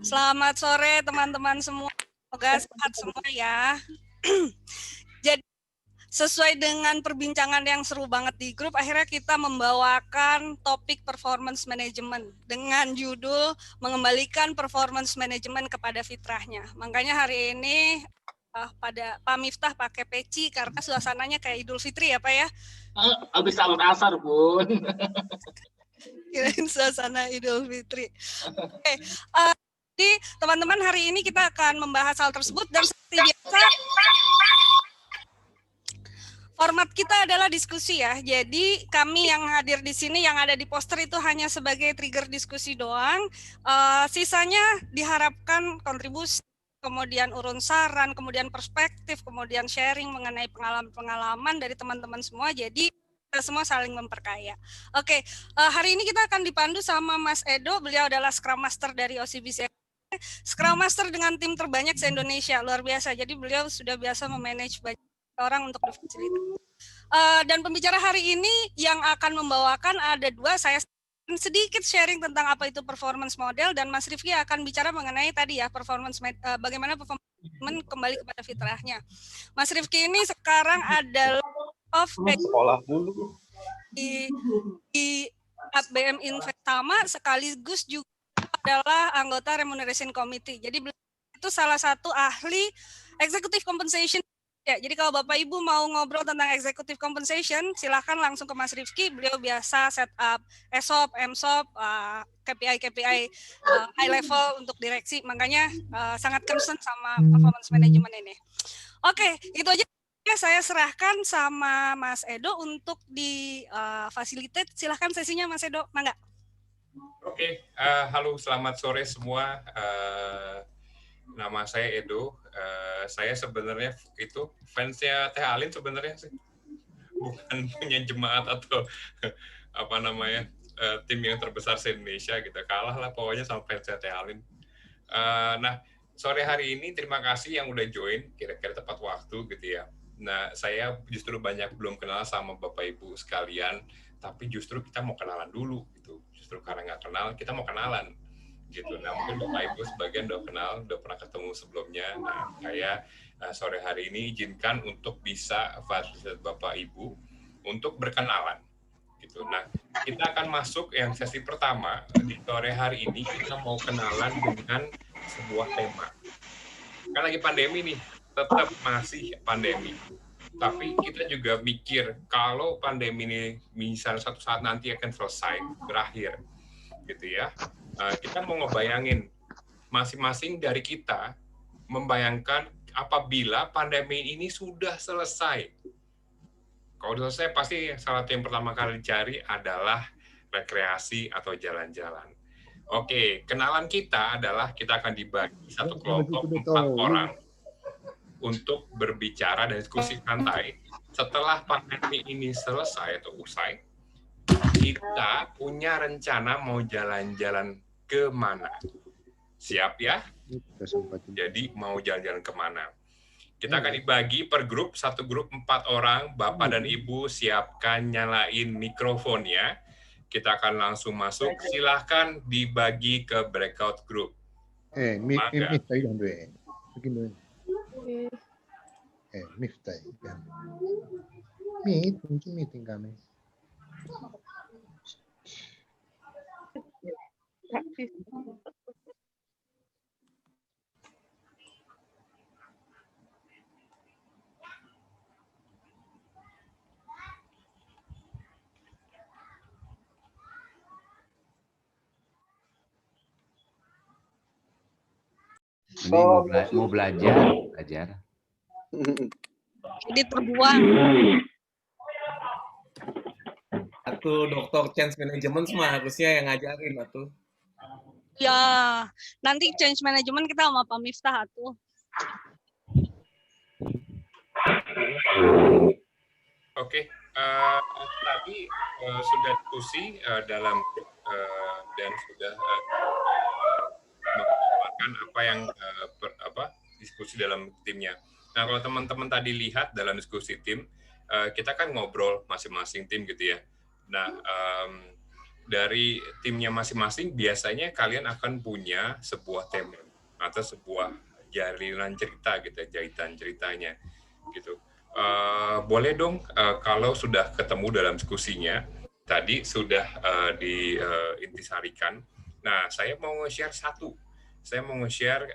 Selamat sore teman-teman semua. Semoga sehat semua ya. Jadi sesuai dengan perbincangan yang seru banget di grup, akhirnya kita membawakan topik performance management dengan judul mengembalikan performance management kepada fitrahnya. Makanya hari ini pada Pak Miftah pakai peci karena suasananya kayak Idul Fitri ya Pak ya. Habis salat asar, Bun. Kirain suasana Idul Fitri. Oke, jadi teman-teman hari ini kita akan membahas hal tersebut dan seperti biasa format kita adalah diskusi ya. Jadi kami yang hadir di sini yang ada di poster itu hanya sebagai trigger diskusi doang. Sisanya diharapkan kontribusi, kemudian urun saran, kemudian perspektif, kemudian sharing mengenai pengalaman-pengalaman dari teman-teman semua. Jadi kita semua saling memperkaya. Oke, hari ini kita akan dipandu sama Mas Edo. Beliau adalah Scrum Master dari OCBC. Scrum Master dengan tim terbanyak se-Indonesia, luar biasa. Jadi beliau sudah biasa memanage banyak orang untuk difasilitasi. Dan pembicara hari ini yang akan membawakan ada dua. Saya sedikit sharing tentang apa itu performance model dan Mas Rifki akan bicara mengenai tadi ya bagaimana performance kembali kepada fitrahnya. Mas Rifki ini sekarang adalah sekolah dulu di BM Investama sekaligus juga adalah anggota Remuneration Committee. Jadi beliau itu salah satu ahli executive compensation. Ya, jadi kalau Bapak Ibu mau ngobrol tentang executive compensation, silakan langsung ke Mas Rifki. Beliau biasa set up ESOP, MSOP, KPI high level untuk direksi. Makanya sangat concern sama performance management ini. Oke, itu aja. Saya serahkan sama Mas Edo untuk di-facilitate. Silahkan sesinya Mas Edo, mangga. Oke, halo selamat sore semua. Nama saya Edo. Saya sebenarnya itu fansnya Teh Alin sebenarnya sih, bukan punya jemaat atau apa namanya tim yang terbesar se Indonesia gitu. Kalah lah pokoknya sama fansnya Teh Alin. Nah sore hari ini terima kasih yang udah join kira-kira tepat waktu gitu ya. Nah saya justru banyak belum kenal sama Bapak Ibu sekalian, tapi justru kita mau kenalan dulu gitu. Justru karena nggak kenal kita mau kenalan gitu. Nah mungkin Bapak Ibu sebagian udah kenal, udah pernah ketemu sebelumnya. Nah saya sore hari ini izinkan untuk bisa fasilitasi Bapak Ibu untuk berkenalan gitu. Nah kita akan masuk yang sesi pertama di sore hari ini. Kita mau kenalan dengan sebuah tema. Kan lagi pandemi nih, tetap masih pandemi. Tapi kita juga mikir kalau pandemi ini misalnya suatu saat nanti akan selesai, berakhir gitu ya. Kita mau ngebayangin masing-masing dari kita membayangkan apabila pandemi ini sudah selesai. Kalau sudah selesai pasti salah satu yang pertama kali dicari adalah rekreasi atau jalan-jalan. Oke, kenalan kita adalah kita akan dibagi satu kelompok 4 orang untuk berbicara dan diskusi santai. Setelah pandemi ini selesai atau usai, kita punya rencana mau jalan-jalan ke mana. Siap ya? Jadi mau jalan-jalan kemana? Kita akan dibagi per grup, satu grup 4 orang. Bapak dan Ibu siapkan nyalain mikrofonnya. Kita akan langsung masuk. Silahkan dibagi ke breakout group. meeting kami. Ini mau belajar. Jadi terbuang. Atuh dokter change management mah harusnya yang ngajarin atuh. Ya, nanti change management kita sama Pak Miftah atuh. Oke, tadi sudah diskusi dalam dan sudah mengatakan apa yang diskusi dalam timnya. Nah, kalau teman-teman tadi lihat dalam diskusi tim, kita kan ngobrol masing-masing tim gitu ya. Nah, dari timnya masing-masing biasanya kalian akan punya sebuah tema atau sebuah jalinan cerita gitu, jahitan ceritanya gitu. Boleh dong kalau sudah ketemu dalam diskusinya tadi sudah diintisarikan. Nah, saya mau nge-share satu. Saya mau nge-share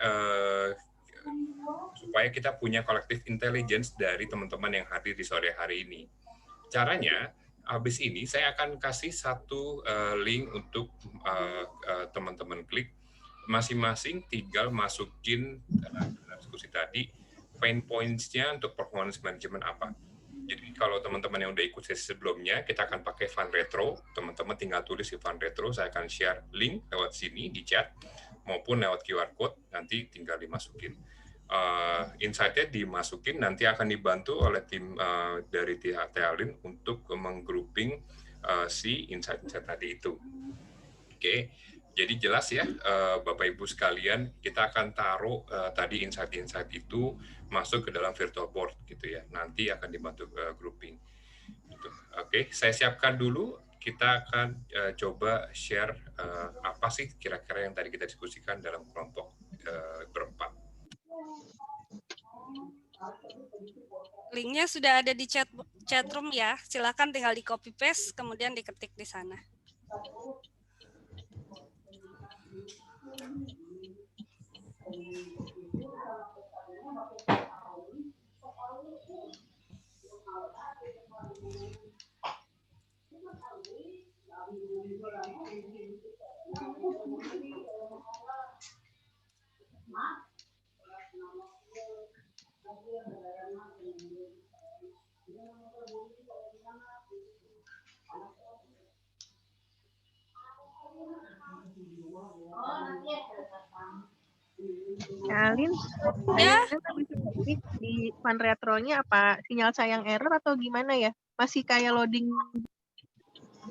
supaya kita punya collective intelligence dari teman-teman yang hadir di sore hari ini. Caranya, habis ini saya akan kasih satu link untuk teman-teman klik. Masing-masing tinggal masukin dalam diskusi tadi, pain points-nya untuk performance management apa. Jadi kalau teman-teman yang udah ikut sesi sebelumnya, kita akan pakai Fun Retro. Teman-teman tinggal tulis di Fun Retro, saya akan share link lewat sini di chat, maupun lewat QR Code, nanti tinggal dimasukin. Insight-nya dimasukin, nanti akan dibantu oleh tim dari Tehalin untuk menggrouping si insight-insight tadi itu. Oke, jadi jelas ya Bapak Ibu sekalian, kita akan taruh tadi insight-insight itu masuk ke dalam virtual board gitu ya. Nanti akan dibantu grouping. Gitu. Oke, saya siapkan dulu. Kita akan coba share apa sih kira-kira yang tadi kita diskusikan dalam kelompok berempat. Linknya sudah ada di chat room ya. Silakan tinggal di copy paste kemudian diketik di sana. Alin, Ya. di Fun Retro-nya apa sinyal saya yang error atau gimana ya? Masih kayak loading?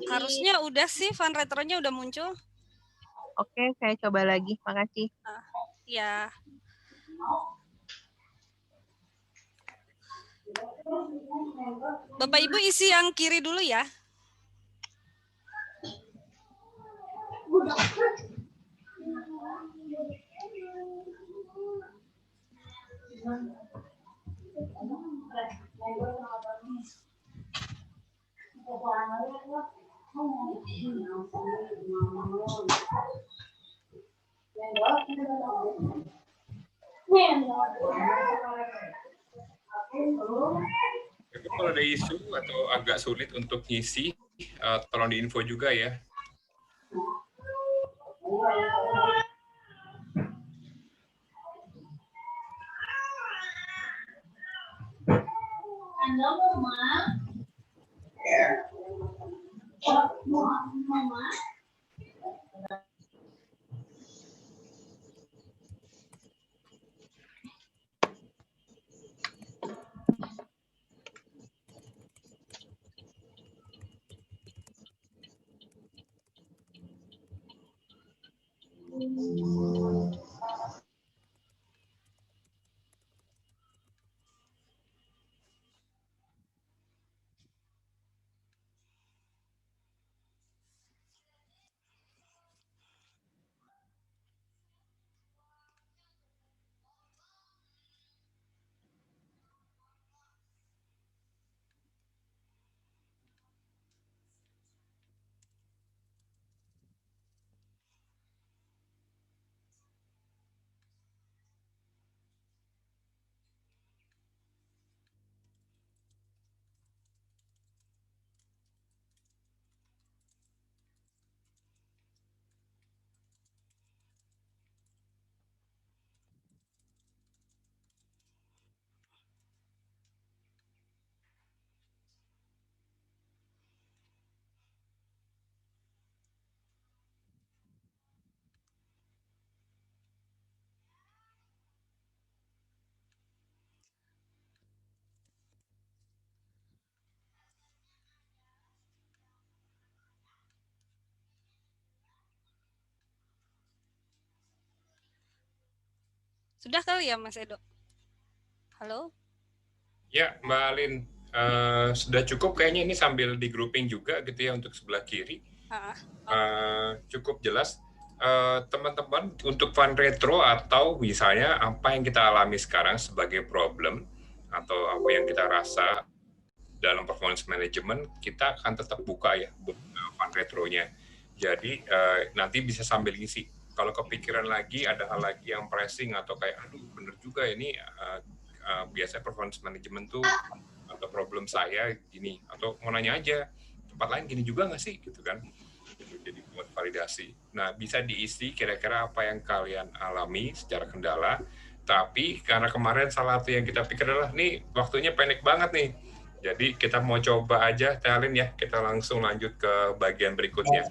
Harusnya udah sih, Fun Retro-nya udah muncul. Oke, saya coba lagi. Makasih. Ya. Bapak Ibu isi yang kiri dulu ya. Kalau ada isu atau agak sulit untuk ngisi, tolong diinfo juga ya. Sudah kali ya Mas Edo? Halo? Ya, Mbak Alin, sudah cukup kayaknya ini sambil di grouping juga gitu ya untuk sebelah kiri. Cukup jelas. Teman-teman, untuk fund retro atau misalnya apa yang kita alami sekarang sebagai problem atau apa yang kita rasa dalam performance management, kita akan tetap buka ya fund retronya. Jadi nanti bisa sambil ngisi. Kalau kepikiran lagi ada hal lagi yang pressing atau kayak aduh bener juga ini biasanya performance management tuh atau problem saya gini, atau mau nanya aja tempat lain gini juga nggak sih gitu kan. Jadi buat validasi. Nah, bisa diisi kira-kira apa yang kalian alami secara kendala. Tapi karena kemarin salah satu yang kita pikir adalah nih waktunya pendek banget nih. Jadi kita mau coba aja, Talin ya. Kita langsung lanjut ke bagian berikutnya.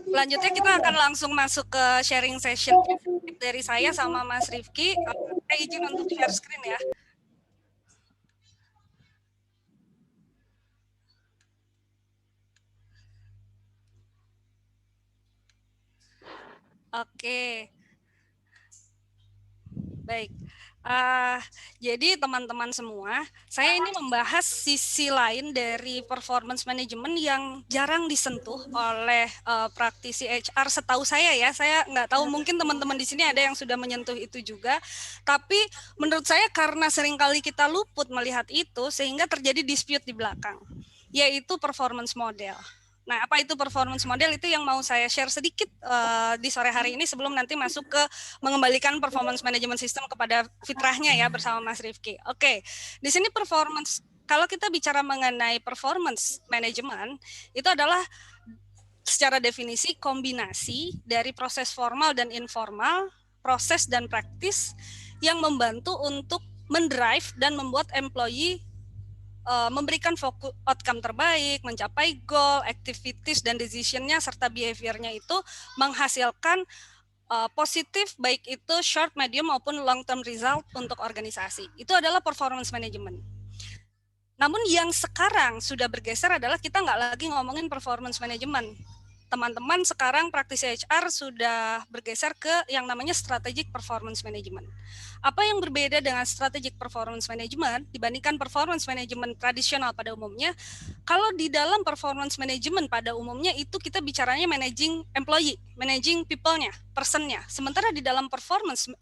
Selanjutnya kita akan langsung masuk ke sharing session dari saya sama Mas Rifki. Saya izin untuk share screen ya. Oke, baik. Jadi teman-teman semua, saya ini membahas sisi lain dari performance management yang jarang disentuh oleh praktisi HR setahu saya ya. Saya nggak tahu, mungkin teman-teman di sini ada yang sudah menyentuh itu juga. Tapi menurut saya karena seringkali kita luput melihat itu, sehingga terjadi dispute di belakang, yaitu performance model. Nah, apa itu performance model? Itu yang mau saya share sedikit di sore hari ini sebelum nanti masuk ke mengembalikan performance management system kepada fitrahnya ya bersama Mas Rifki. Oke, di sini performance, kalau kita bicara mengenai performance management, itu adalah secara definisi kombinasi dari proses formal dan informal, proses dan praktis yang membantu untuk mendrive dan membuat employee memberikan fokus outcome terbaik, mencapai goal, activities dan decision-nya serta behavior-nya itu menghasilkan positif, baik itu short, medium maupun long term result untuk organisasi. Itu adalah performance management. Namun yang sekarang sudah bergeser adalah kita nggak lagi ngomongin performance management. Teman-teman sekarang praktisi HR sudah bergeser ke yang namanya strategic performance management. Apa yang berbeda dengan strategic performance management dibandingkan performance management tradisional pada umumnya? Kalau di dalam performance management pada umumnya itu kita bicaranya managing employee, managing people-nya, person-nya. Sementara di dalam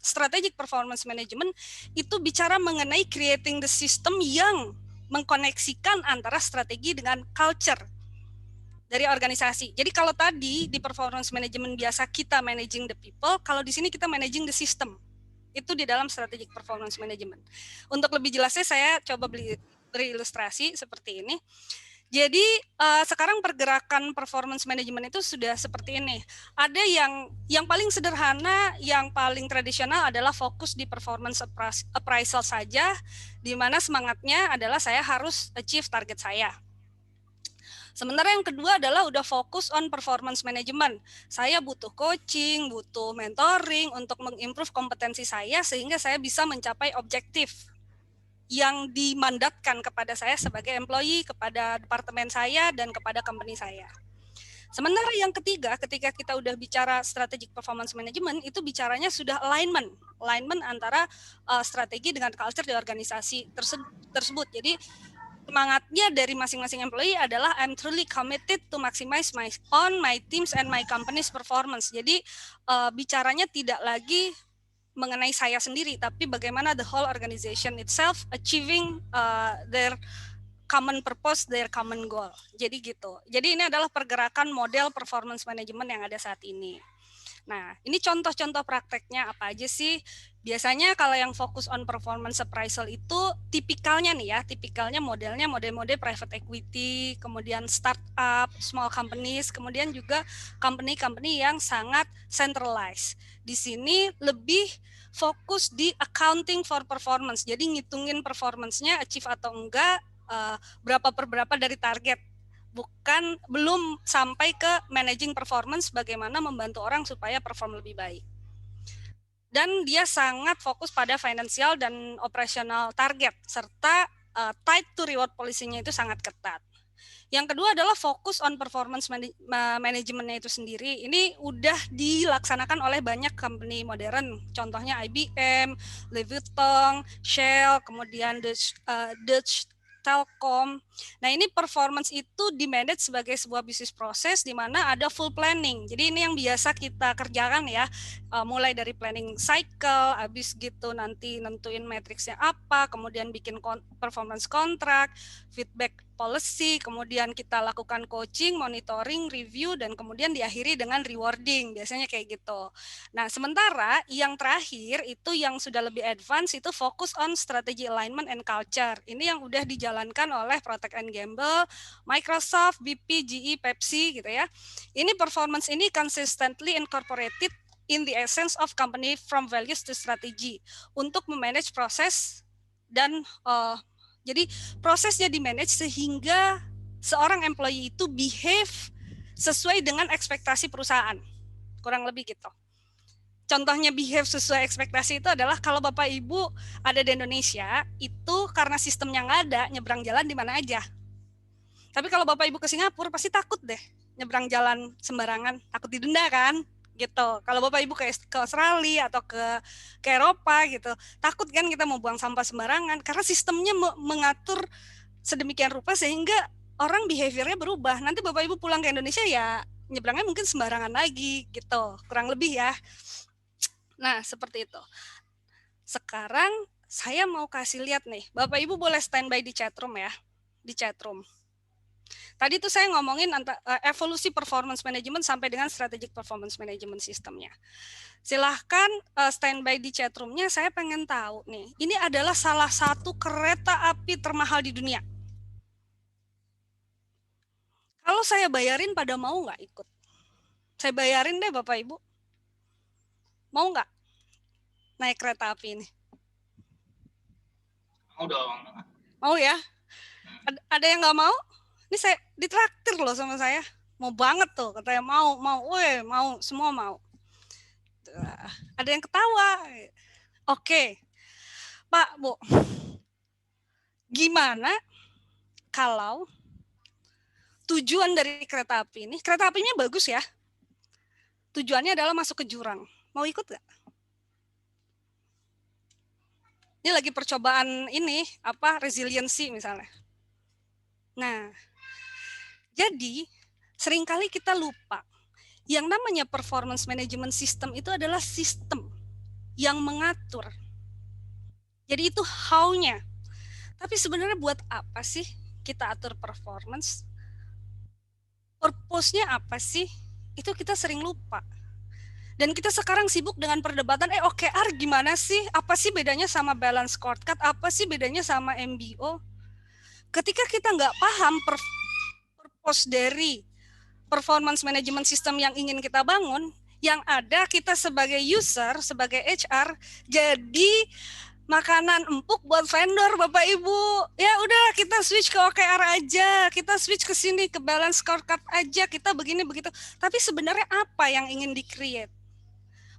strategic performance management itu bicara mengenai creating the system yang mengkoneksikan antara strategi dengan culture dari organisasi. Jadi kalau tadi di performance management biasa kita managing the people, kalau di sini kita managing the system. Itu di dalam strategic performance management. Untuk lebih jelasnya saya coba beri ilustrasi seperti ini. Jadi sekarang pergerakan performance management itu sudah seperti ini. Ada yang paling sederhana, yang paling tradisional adalah fokus di performance appraisal saja, di mana semangatnya adalah saya harus achieve target saya. Sementara yang kedua adalah udah fokus on performance management. Saya butuh coaching, butuh mentoring untuk mengimprove kompetensi saya sehingga saya bisa mencapai objektif yang dimandatkan kepada saya sebagai employee, kepada departemen saya, dan kepada company saya. Sementara yang ketiga, ketika kita udah bicara strategic performance management, itu bicaranya sudah alignment antara strategi dengan culture di organisasi tersebut. Jadi semangatnya dari masing-masing employee adalah I'm truly committed to maximize my teams and my company's performance. Jadi bicaranya tidak lagi mengenai saya sendiri, tapi bagaimana the whole organization itself achieving their common purpose, their common goal. Jadi gitu. Jadi ini adalah pergerakan model performance management yang ada saat ini. Nah, ini contoh-contoh prakteknya apa aja sih? Biasanya kalau yang fokus on performance appraisal itu tipikalnya nih ya, tipikalnya modelnya model-model private equity, kemudian startup, small companies, kemudian juga company-company yang sangat centralized. Di sini lebih fokus di accounting for performance, jadi ngitungin performance-nya achieve atau enggak, berapa per berapa dari target. Belum sampai ke managing performance, bagaimana membantu orang supaya perform lebih baik. Dan dia sangat fokus pada financial dan operational target, serta tied to reward policy-nya itu sangat ketat. Yang kedua adalah fokus on performance management-nya itu sendiri. Ini udah dilaksanakan oleh banyak company modern, contohnya IBM, Louis Vuitton, Shell, kemudian Dutch Telkom. Nah, ini performance itu di-manage sebagai sebuah bisnis proses di mana ada full planning. Jadi ini yang biasa kita kerjakan ya, mulai dari planning cycle, habis gitu nanti nentuin matriksnya apa, kemudian bikin performance contract, feedback policy, kemudian kita lakukan coaching, monitoring, review, dan kemudian diakhiri dengan rewarding, biasanya kayak gitu. Nah, sementara yang terakhir itu yang sudah lebih advance itu fokus on strategy alignment and culture. Ini yang udah dijalankan oleh Procter & Gamble, Microsoft, BP, GE, Pepsi gitu ya. Ini performance ini consistently incorporated in the essence of company from values to strategy untuk memanage proses dan jadi prosesnya di-manage sehingga seorang employee itu behave sesuai dengan ekspektasi perusahaan. Kurang lebih gitu. Contohnya behave sesuai ekspektasi itu adalah kalau Bapak Ibu ada di Indonesia, itu karena sistemnya nggak ada, nyebrang jalan di mana aja. Tapi kalau Bapak Ibu ke Singapura, pasti takut deh nyebrang jalan sembarangan, takut didenda kan? Gitu. Kalau Bapak Ibu ke Australia atau ke Eropa gitu, takut kan kita mau buang sampah sembarangan karena sistemnya mengatur sedemikian rupa sehingga orang behaviornya berubah. Nanti Bapak Ibu pulang ke Indonesia ya nyebrangnya mungkin sembarangan lagi gitu, kurang lebih ya. Nah, seperti itu. Sekarang saya mau kasih lihat nih, Bapak Ibu boleh standby di chatroom ya, di chatroom. Tadi tuh saya ngomongin evolusi performance management sampai dengan strategic performance management sistemnya. Silahkan standby di chatroomnya, saya pengen tahu nih, ini adalah salah satu kereta api termahal di dunia. Kalau saya bayarin pada mau nggak ikut? Saya bayarin deh Bapak Ibu. Mau nggak naik kereta api ini? Mau dong. Mau ya? Ada yang nggak mau? Ini saya ditraktir loh sama saya. Mau banget tuh, katanya mau, semua mau. Ada yang ketawa. Oke, Pak, Bu. Gimana kalau tujuan dari kereta api ini, kereta apinya bagus ya. Tujuannya adalah masuk ke jurang. Mau ikut nggak? Ini lagi percobaan ini, resiliensi misalnya. Nah, jadi seringkali kita lupa, yang namanya performance management system itu adalah sistem yang mengatur. Jadi itu how-nya. Tapi sebenarnya buat apa sih kita atur performance? Purpose-nya apa sih? Itu kita sering lupa. Dan kita sekarang sibuk dengan perdebatan, OKR gimana sih? Apa sih bedanya sama balance scorecard? Apa sih bedanya sama MBO? Ketika kita nggak paham purpose dari performance management system yang ingin kita bangun, yang ada kita sebagai user, sebagai HR, jadi makanan empuk buat vendor Bapak Ibu. Ya udah kita switch ke OKR aja, kita switch ke sini ke balance scorecard aja, kita begini begitu. Tapi sebenarnya apa yang ingin di-create?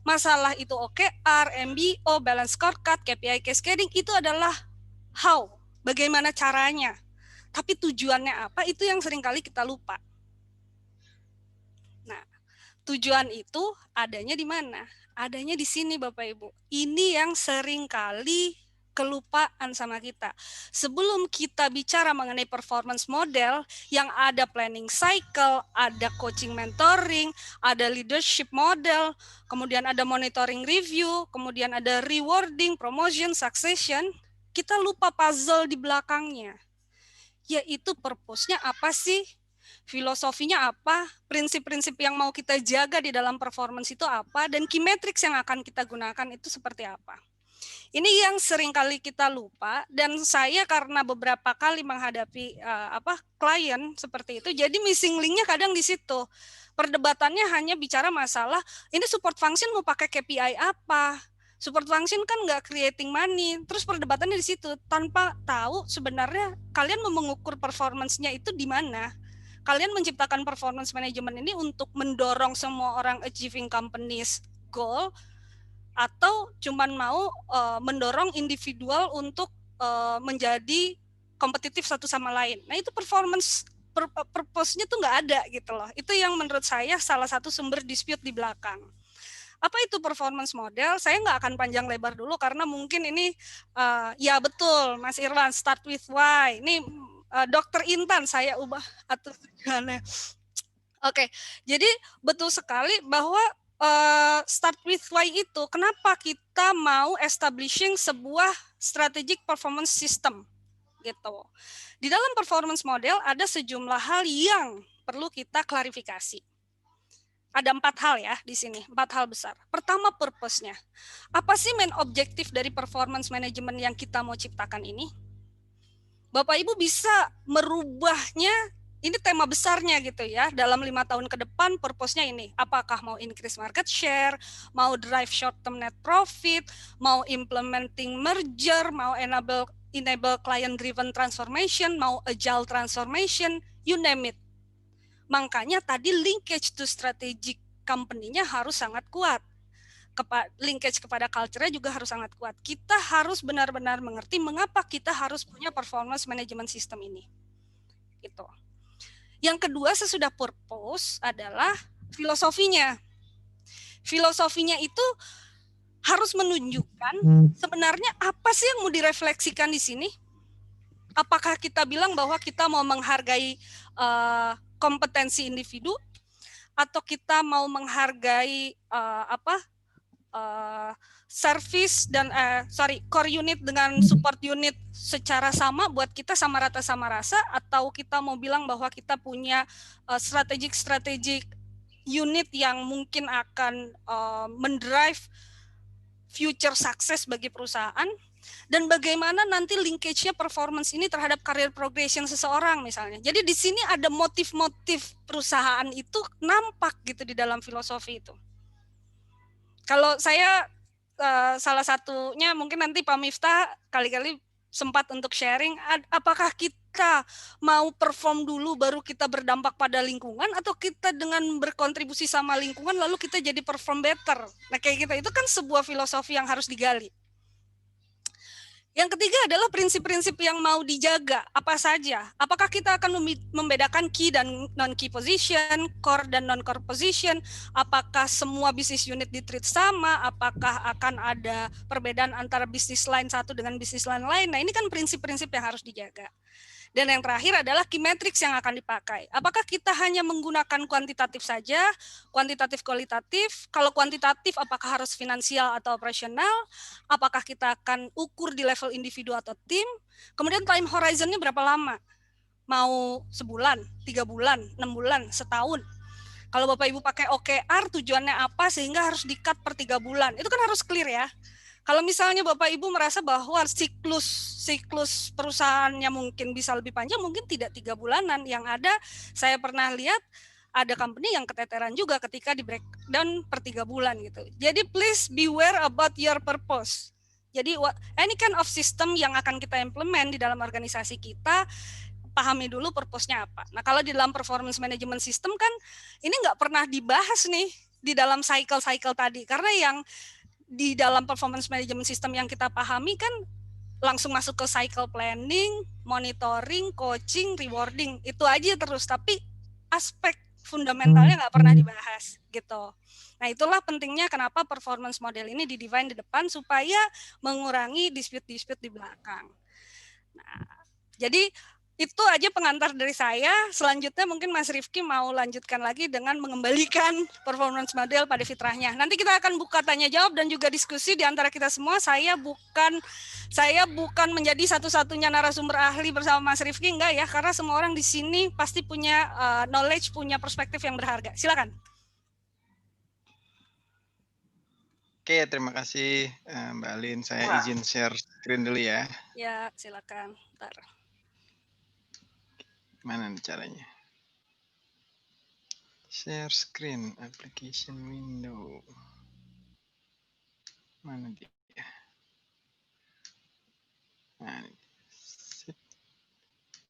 Masalah itu OKR, MBO, balance scorecard, KPI cascading itu adalah how, bagaimana caranya. Tapi tujuannya apa, itu yang seringkali kita lupa. Nah, tujuan itu adanya di mana? Adanya di sini Bapak Ibu. Ini yang seringkali kelupaan sama kita. Sebelum kita bicara mengenai performance model, yang ada planning cycle, ada coaching mentoring, ada leadership model, kemudian ada monitoring review, kemudian ada rewarding, promotion, succession, kita lupa puzzle di belakangnya. Yaitu purpose-nya apa sih? Filosofinya apa? Prinsip-prinsip yang mau kita jaga di dalam performance itu apa? Dan key metrics yang akan kita gunakan itu seperti apa? Ini yang sering kali kita lupa, dan saya karena beberapa kali menghadapi klien seperti itu, jadi missing link-nya kadang di situ. Perdebatannya hanya bicara masalah, ini support function mau pakai KPI apa? Support function kan nggak creating money, terus perdebatannya di situ tanpa tahu sebenarnya kalian mau mengukur performance-nya itu di mana. Kalian menciptakan performance management ini untuk mendorong semua orang achieving company's goal, atau cuman mau mendorong individual untuk menjadi kompetitif satu sama lain. Nah itu performance purpose-nya tuh nggak ada gitu loh. Itu yang menurut saya salah satu sumber dispute di belakang. Apa itu performance model? Saya nggak akan panjang lebar dulu karena mungkin ini ya betul Mas Irwan, start with why. Ini Dokter Intan saya ubah atau tujuannya. Oke, jadi betul sekali bahwa start with why itu kenapa kita mau establishing sebuah strategic performance system gitu. Di dalam performance model ada sejumlah hal yang perlu kita klarifikasi. Ada 4 hal ya di sini, 4 hal besar. Pertama, purpose-nya. Apa sih main objektif dari performance management yang kita mau ciptakan ini? Bapak Ibu bisa merubahnya, ini tema besarnya gitu ya, dalam 5 tahun ke depan purpose-nya ini. Apakah mau increase market share, mau drive short term net profit, mau implementing merger, mau enable client driven transformation, mau agile transformation, you name it. Makanya tadi linkage to strategic company-nya harus sangat kuat. Linkage kepada culture-nya juga harus sangat kuat. Kita harus benar-benar mengerti mengapa kita harus punya performance management system ini. Gitu. Yang kedua sesudah purpose adalah filosofinya. Filosofinya itu harus menunjukkan sebenarnya apa sih yang mau direfleksikan di sini. Apakah kita bilang bahwa kita mau menghargai kompetensi individu atau kita mau menghargai service dan core unit dengan support unit secara sama buat kita sama rata sama rasa, atau kita mau bilang bahwa kita punya strategic unit yang mungkin akan mendrive future success bagi perusahaan. Dan bagaimana nanti linkage-nya performance ini terhadap career progression seseorang misalnya. Jadi di sini ada motif-motif perusahaan itu nampak gitu di dalam filosofi itu. Kalau saya salah satunya mungkin nanti Pak Miftah kali-kali sempat untuk sharing, apakah kita mau perform dulu baru kita berdampak pada lingkungan, atau kita dengan berkontribusi sama lingkungan lalu kita jadi perform better. Nah kayak gitu, itu kan sebuah filosofi yang harus digali. Yang ketiga adalah prinsip-prinsip yang mau dijaga, apa saja. Apakah kita akan membedakan key dan non-key position, core dan non-core position, apakah semua bisnis unit di-treat sama, apakah akan ada perbedaan antara bisnis line satu dengan bisnis line lain. Nah ini kan prinsip-prinsip yang harus dijaga. Dan yang terakhir adalah key metrics yang akan dipakai. Apakah kita hanya menggunakan kuantitatif saja, kuantitatif kualitatif? Kalau kuantitatif apakah harus finansial atau operasional? Apakah kita akan ukur di level individu atau tim? Kemudian time horizon-nya berapa lama? Mau sebulan, 3 bulan, 6 bulan, setahun? Kalau Bapak Ibu pakai OKR tujuannya apa sehingga harus di-cut per 3 bulan? Itu kan harus clear ya. Kalau misalnya Bapak Ibu merasa bahwa siklus perusahaannya mungkin bisa lebih panjang, mungkin tidak 3 bulanan. Yang ada, saya pernah lihat ada company yang keteteran juga ketika di breakdown per 3 bulan gitu. Jadi please beware about your purpose. Jadi any kind of system yang akan kita implement di dalam organisasi kita, pahami dulu purpose-nya apa. Nah kalau di dalam performance management system kan, ini nggak pernah dibahas nih di dalam cycle-cycle tadi. Karena yang di dalam performance management system yang kita pahami kan langsung masuk ke cycle planning, monitoring, coaching, rewarding, itu aja terus, tapi aspek fundamentalnya nggak pernah dibahas gitu. Nah itulah pentingnya kenapa performance model ini di-define di depan supaya mengurangi dispute-dispute di belakang. Nah, jadi itu aja pengantar dari saya. Selanjutnya mungkin Mas Rifki mau lanjutkan lagi dengan mengembalikan performance model pada fitrahnya. Nanti kita akan buka tanya jawab dan juga diskusi di antara kita semua. Saya bukan menjadi satu-satunya narasumber ahli bersama Mas Rifki, enggak ya, karena semua orang di sini pasti punya knowledge, punya perspektif yang berharga. Silakan. Oke, terima kasih Mbak Alin. Saya izin share screen dulu ya. Ya, silakan. Bentar. Mana nih caranya? Share screen, application window. Mana dia? Nah,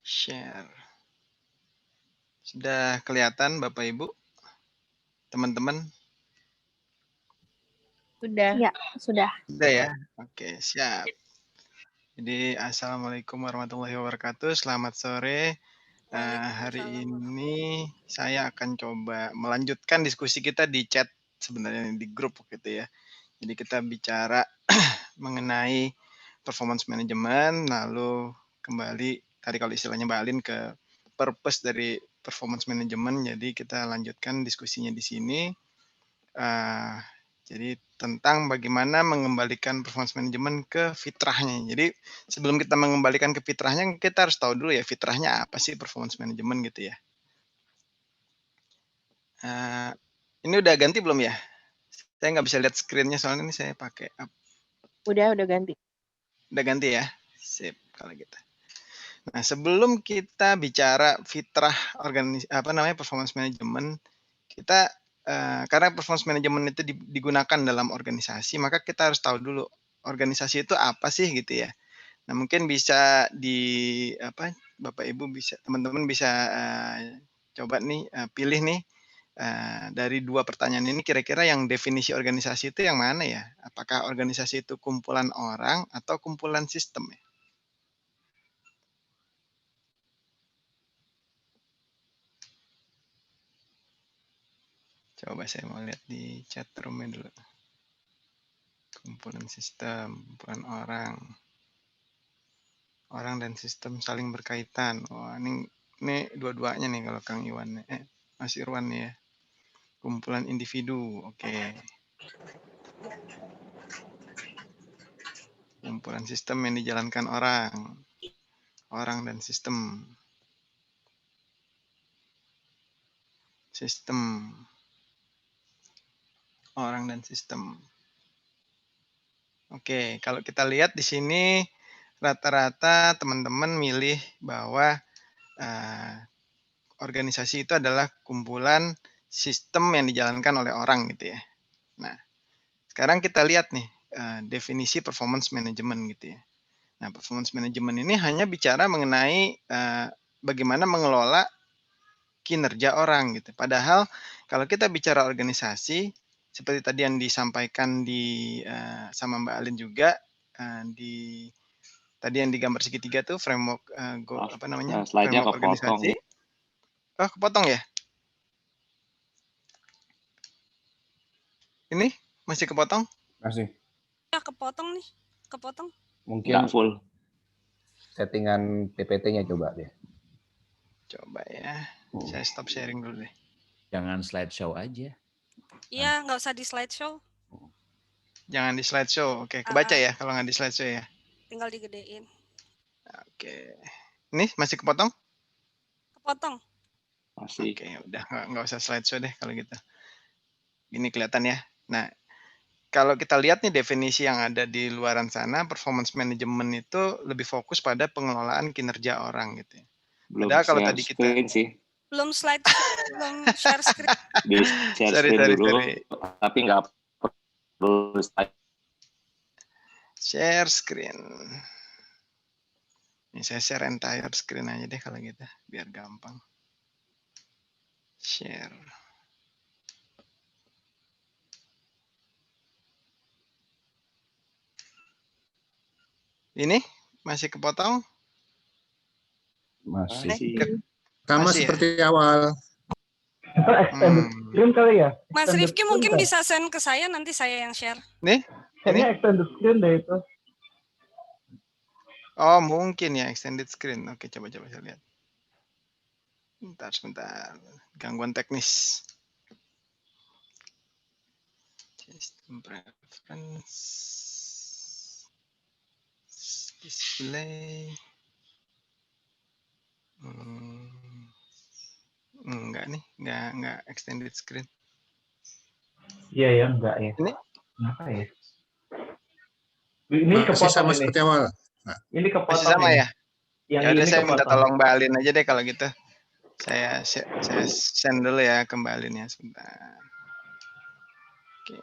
share. Sudah kelihatan Bapak Ibu? Teman-teman? Sudah. Ya, sudah. Sudah ya? Oke, siap. Jadi, Assalamualaikum warahmatullahi wabarakatuh. Selamat sore. Hari ini saya akan coba melanjutkan diskusi kita di chat sebenarnya di grup gitu ya. Jadi kita bicara mengenai performance management, lalu kembali tadi kalau istilahnya Mbak Alin ke purpose dari performance management. Jadi kita lanjutkan diskusinya di sini. Jadi tentang bagaimana mengembalikan performance management ke fitrahnya. Jadi sebelum kita mengembalikan ke fitrahnya, kita harus tahu dulu ya fitrahnya apa sih performance management gitu ya. Ini udah ganti belum ya? Saya nggak bisa lihat screen-nya soalnya ini saya pakai app. Udah ganti. Udah ganti ya? Sip kalau gitu. Nah, sebelum kita bicara fitrah performance management, kita karena performance management itu digunakan dalam organisasi, maka kita harus tahu dulu organisasi itu apa sih gitu ya. Nah, mungkin bisa Bapak Ibu bisa teman-teman bisa coba nih pilih nih dari 2 pertanyaan ini kira-kira yang definisi organisasi itu yang mana ya? Apakah organisasi itu kumpulan orang atau kumpulan sistem ya? Coba saya mau lihat di chat room-nya dulu. Kumpulan sistem, kumpulan orang. Orang dan sistem saling berkaitan. Wah, ini dua-duanya nih kalau Kang Iwan. Mas Irwan ya. Kumpulan individu. Oke. Kumpulan sistem yang dijalankan orang. Orang dan sistem. Sistem. Orang dan sistem. Oke, kalau kita lihat di sini rata-rata teman-teman milih bahwa organisasi itu adalah kumpulan sistem yang dijalankan oleh orang gitu ya. Nah, sekarang kita lihat nih definisi performance management gitu ya. Nah, performance management ini hanya bicara mengenai bagaimana mengelola kinerja orang gitu. Padahal kalau kita bicara organisasi, seperti tadi yang disampaikan sama Mbak Alin juga tadi yang di gambar segitiga tuh framework slide-nya framework kepotong. organisasi. Oh, kepotong ya? Ini masih kepotong? Masih. Ya, kepotong nih. Kepotong. Mungkin Nggak full. settingan PPT-nya coba deh. Coba ya. Saya stop sharing dulu deh. Jangan slideshow aja. Iya, nggak usah di slideshow. Jangan di slideshow. Oke, kebaca ya kalau nggak di slideshow ya. Tinggal digedein. Oke. Ini masih kepotong? Kepotong. Masih. Oke, udah nggak usah slideshow deh kalau gitu. Ini kelihatan ya. Nah, kalau kita lihat nih definisi yang ada di luaran sana, performance management itu lebih fokus pada pengelolaan kinerja orang gitu ya. Belum Padahal kalau share tadi kita screen sih. Belum belum share screen. Di share screen dulu, tapi nggak perlu slide. Share screen. Ini saya share entire screen aja deh kalau gitu, biar gampang. Share. Ini masih kepotong? Masih. Sama Masih seperti awal. Extended screen kali ya? Mas Rifki mungkin bisa send ke saya, nanti saya yang share. Nih? Kayaknya extended screen deh itu. Oh, mungkin ya extended screen. Oke, coba saya lihat. Sebentar. Gangguan teknis. System preference. Display. Enggak nih, enggak extended screen. Iya ya, enggak ya. Ini? Kenapa ya? Ini Masih kepotong sama ini. seperti awal. Ini kepotong. Masih sama ini. ya? Yang ya udah ini saya minta kepotong. tolong Mbak Alin aja deh kalau gitu. Saya send dulu ya ke Mbak Alin ya sebentar. Oke,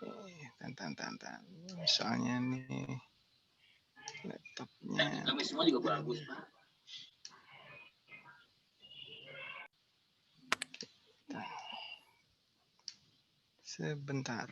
tantan. Soalnya nih laptopnya. Kami semua juga bagus, Pak. Sebentar.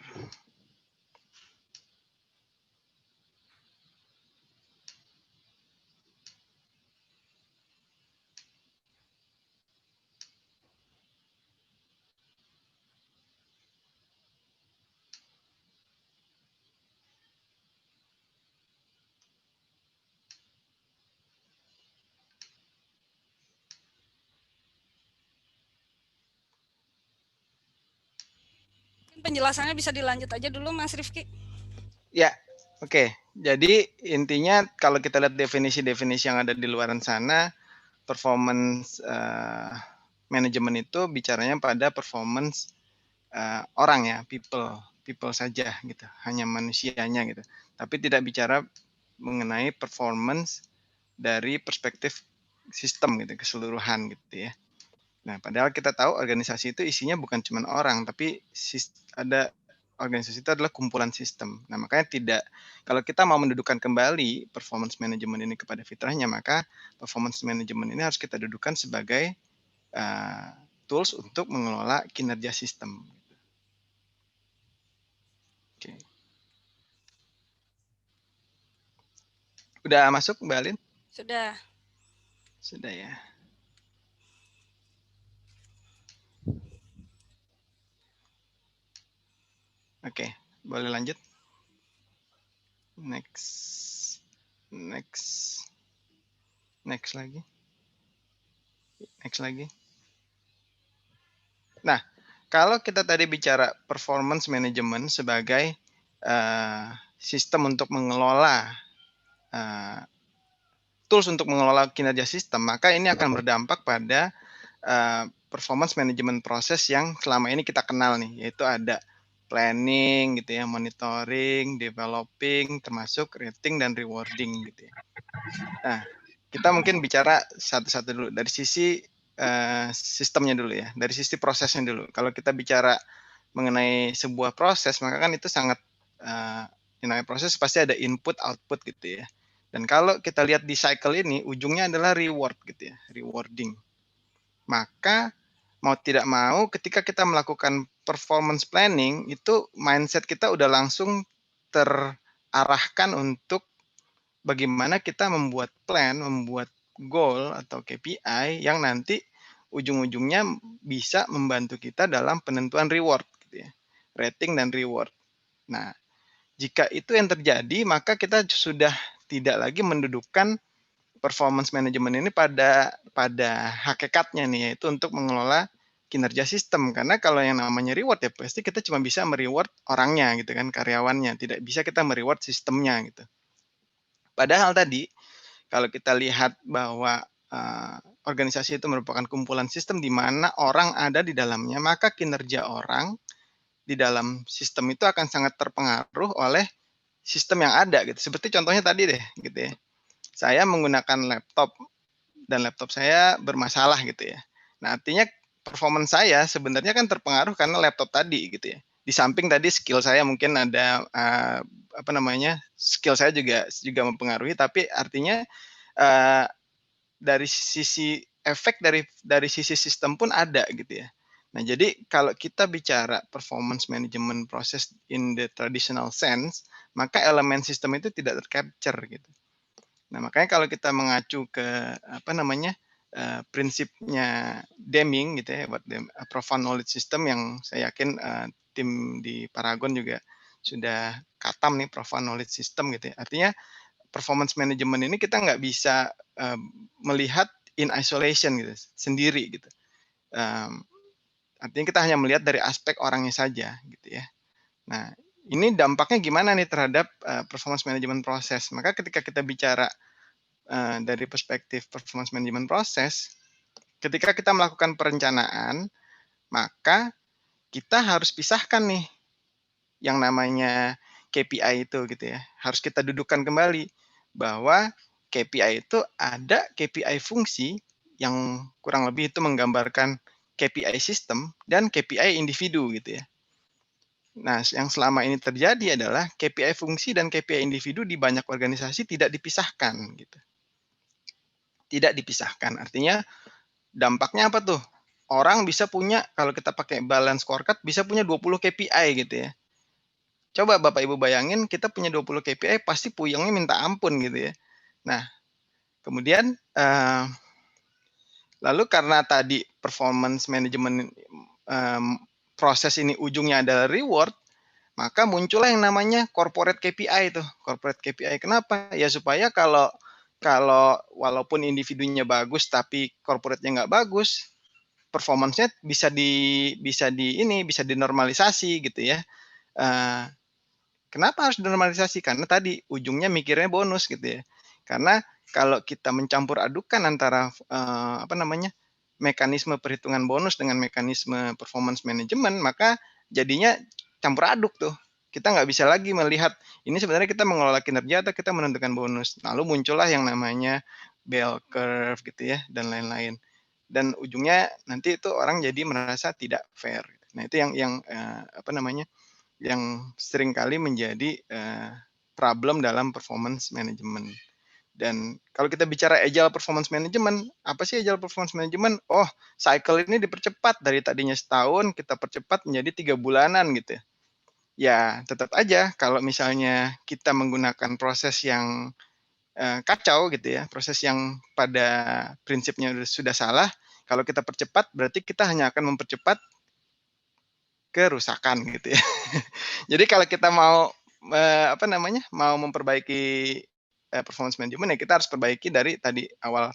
penjelasannya bisa dilanjut aja dulu Mas Rifki. Ya, oke. Jadi intinya kalau kita lihat definisi-definisi yang ada di luaran sana, performance manajemen itu bicaranya pada performance orang ya, people saja gitu, hanya manusianya gitu. Tapi tidak bicara mengenai performance dari perspektif sistem gitu, keseluruhan gitu ya. Nah, padahal kita tahu organisasi itu isinya bukan cuma orang, tapi ada organisasi itu adalah kumpulan sistem. Nah, makanya kalau kita mau mendudukan kembali performance management ini kepada fitrahnya, maka performance management ini harus kita dudukan sebagai tools untuk mengelola kinerja sistem. Oke. Udah masuk, Mbak Alin? Sudah. Sudah ya. Oke, boleh lanjut. Next lagi. Nah, kalau kita tadi bicara performance management sebagai sistem untuk mengelola tools untuk mengelola kinerja sistem, maka ini akan berdampak pada performance management proses yang selama ini kita kenal nih, yaitu ada planning gitu ya, monitoring, developing, termasuk rating dan rewarding gitu ya. Nah, kita mungkin bicara satu-satu dulu dari sisi sistemnya dulu ya, dari sisi prosesnya dulu. Kalau kita bicara mengenai sebuah proses, maka kan itu sangat namanya proses pasti ada input output gitu ya. Dan kalau kita lihat di cycle ini, ujungnya adalah reward gitu ya, rewarding. Maka mau tidak mau ketika kita melakukan performance planning, itu mindset kita udah langsung terarahkan untuk bagaimana kita membuat plan, membuat goal atau KPI yang nanti ujung-ujungnya bisa membantu kita dalam penentuan reward gitu ya, rating dan reward. Nah, jika itu yang terjadi, maka kita sudah tidak lagi mendudukkan performance management ini pada hakikatnya nih, yaitu untuk mengelola kinerja sistem. Karena kalau yang namanya reward ya pasti kita cuma bisa mereward orangnya gitu kan, karyawannya, tidak bisa kita mereward sistemnya gitu. Padahal tadi kalau kita lihat bahwa organisasi itu merupakan kumpulan sistem di mana orang ada di dalamnya, maka kinerja orang di dalam sistem itu akan sangat terpengaruh oleh sistem yang ada gitu. Seperti contohnya tadi deh gitu ya. Saya menggunakan laptop dan laptop saya bermasalah gitu ya. Nah, artinya performance saya sebenarnya kan terpengaruh karena laptop tadi gitu ya. Di samping tadi skill saya mungkin ada skill saya juga mempengaruhi, tapi artinya dari sisi efek dari sisi sistem pun ada gitu ya. Nah, jadi kalau kita bicara performance management process in the traditional sense, maka elemen sistem itu tidak tercapture gitu. Nah, makanya kalau kita mengacu ke prinsipnya Deming gitu ya, profound knowledge system yang saya yakin tim di Paragon juga sudah katam nih profound knowledge system gitu ya. Artinya performance management ini kita nggak bisa melihat in isolation gitu, sendiri gitu. Artinya kita hanya melihat dari aspek orangnya saja gitu ya. Nah, ini dampaknya gimana nih terhadap performance management proses? Maka ketika kita bicara dari perspektif performance management proses, ketika kita melakukan perencanaan, maka kita harus pisahkan nih yang namanya KPI itu gitu ya. Harus kita dudukkan kembali bahwa KPI itu ada KPI fungsi yang kurang lebih itu menggambarkan KPI sistem dan KPI individu gitu ya. Nah, yang selama ini terjadi adalah KPI fungsi dan KPI individu di banyak organisasi tidak dipisahkan gitu. Tidak dipisahkan. Artinya dampaknya apa tuh? Orang bisa punya, kalau kita pakai balance scorecard, bisa punya 20 KPI gitu ya. Coba Bapak Ibu bayangin, kita punya 20 KPI, pasti puyengnya minta ampun gitu ya. Nah, kemudian lalu karena tadi performance management proses ini ujungnya adalah reward, maka muncullah yang namanya corporate KPI itu. Corporate KPI kenapa? Ya supaya kalau walaupun individunya bagus tapi corporate-nya nggak bagus, performance-nya bisa bisa dinormalisasi gitu ya. Kenapa harus dinormalisasi? Karena tadi ujungnya mikirnya bonus gitu ya. Karena kalau kita mencampur adukan antara mekanisme perhitungan bonus dengan mekanisme performance management, maka jadinya campur aduk tuh. Kita nggak bisa lagi melihat ini sebenarnya kita mengelola kinerja atau kita menentukan bonus. Lalu muncullah yang namanya bell curve gitu ya dan lain-lain. Dan ujungnya nanti itu orang jadi merasa tidak fair. Nah itu yang seringkali menjadi problem dalam performance management. Dan kalau kita bicara agile performance management, apa sih agile performance management? Oh, cycle ini dipercepat dari tadinya setahun, kita percepat menjadi 3 bulanan gitu. Ya, tetap aja kalau misalnya kita menggunakan proses yang kacau gitu ya, proses yang pada prinsipnya sudah salah, kalau kita percepat berarti kita hanya akan mempercepat kerusakan gitu ya. Jadi kalau kita mau mau memperbaiki performance management ya kita harus perbaiki dari tadi awal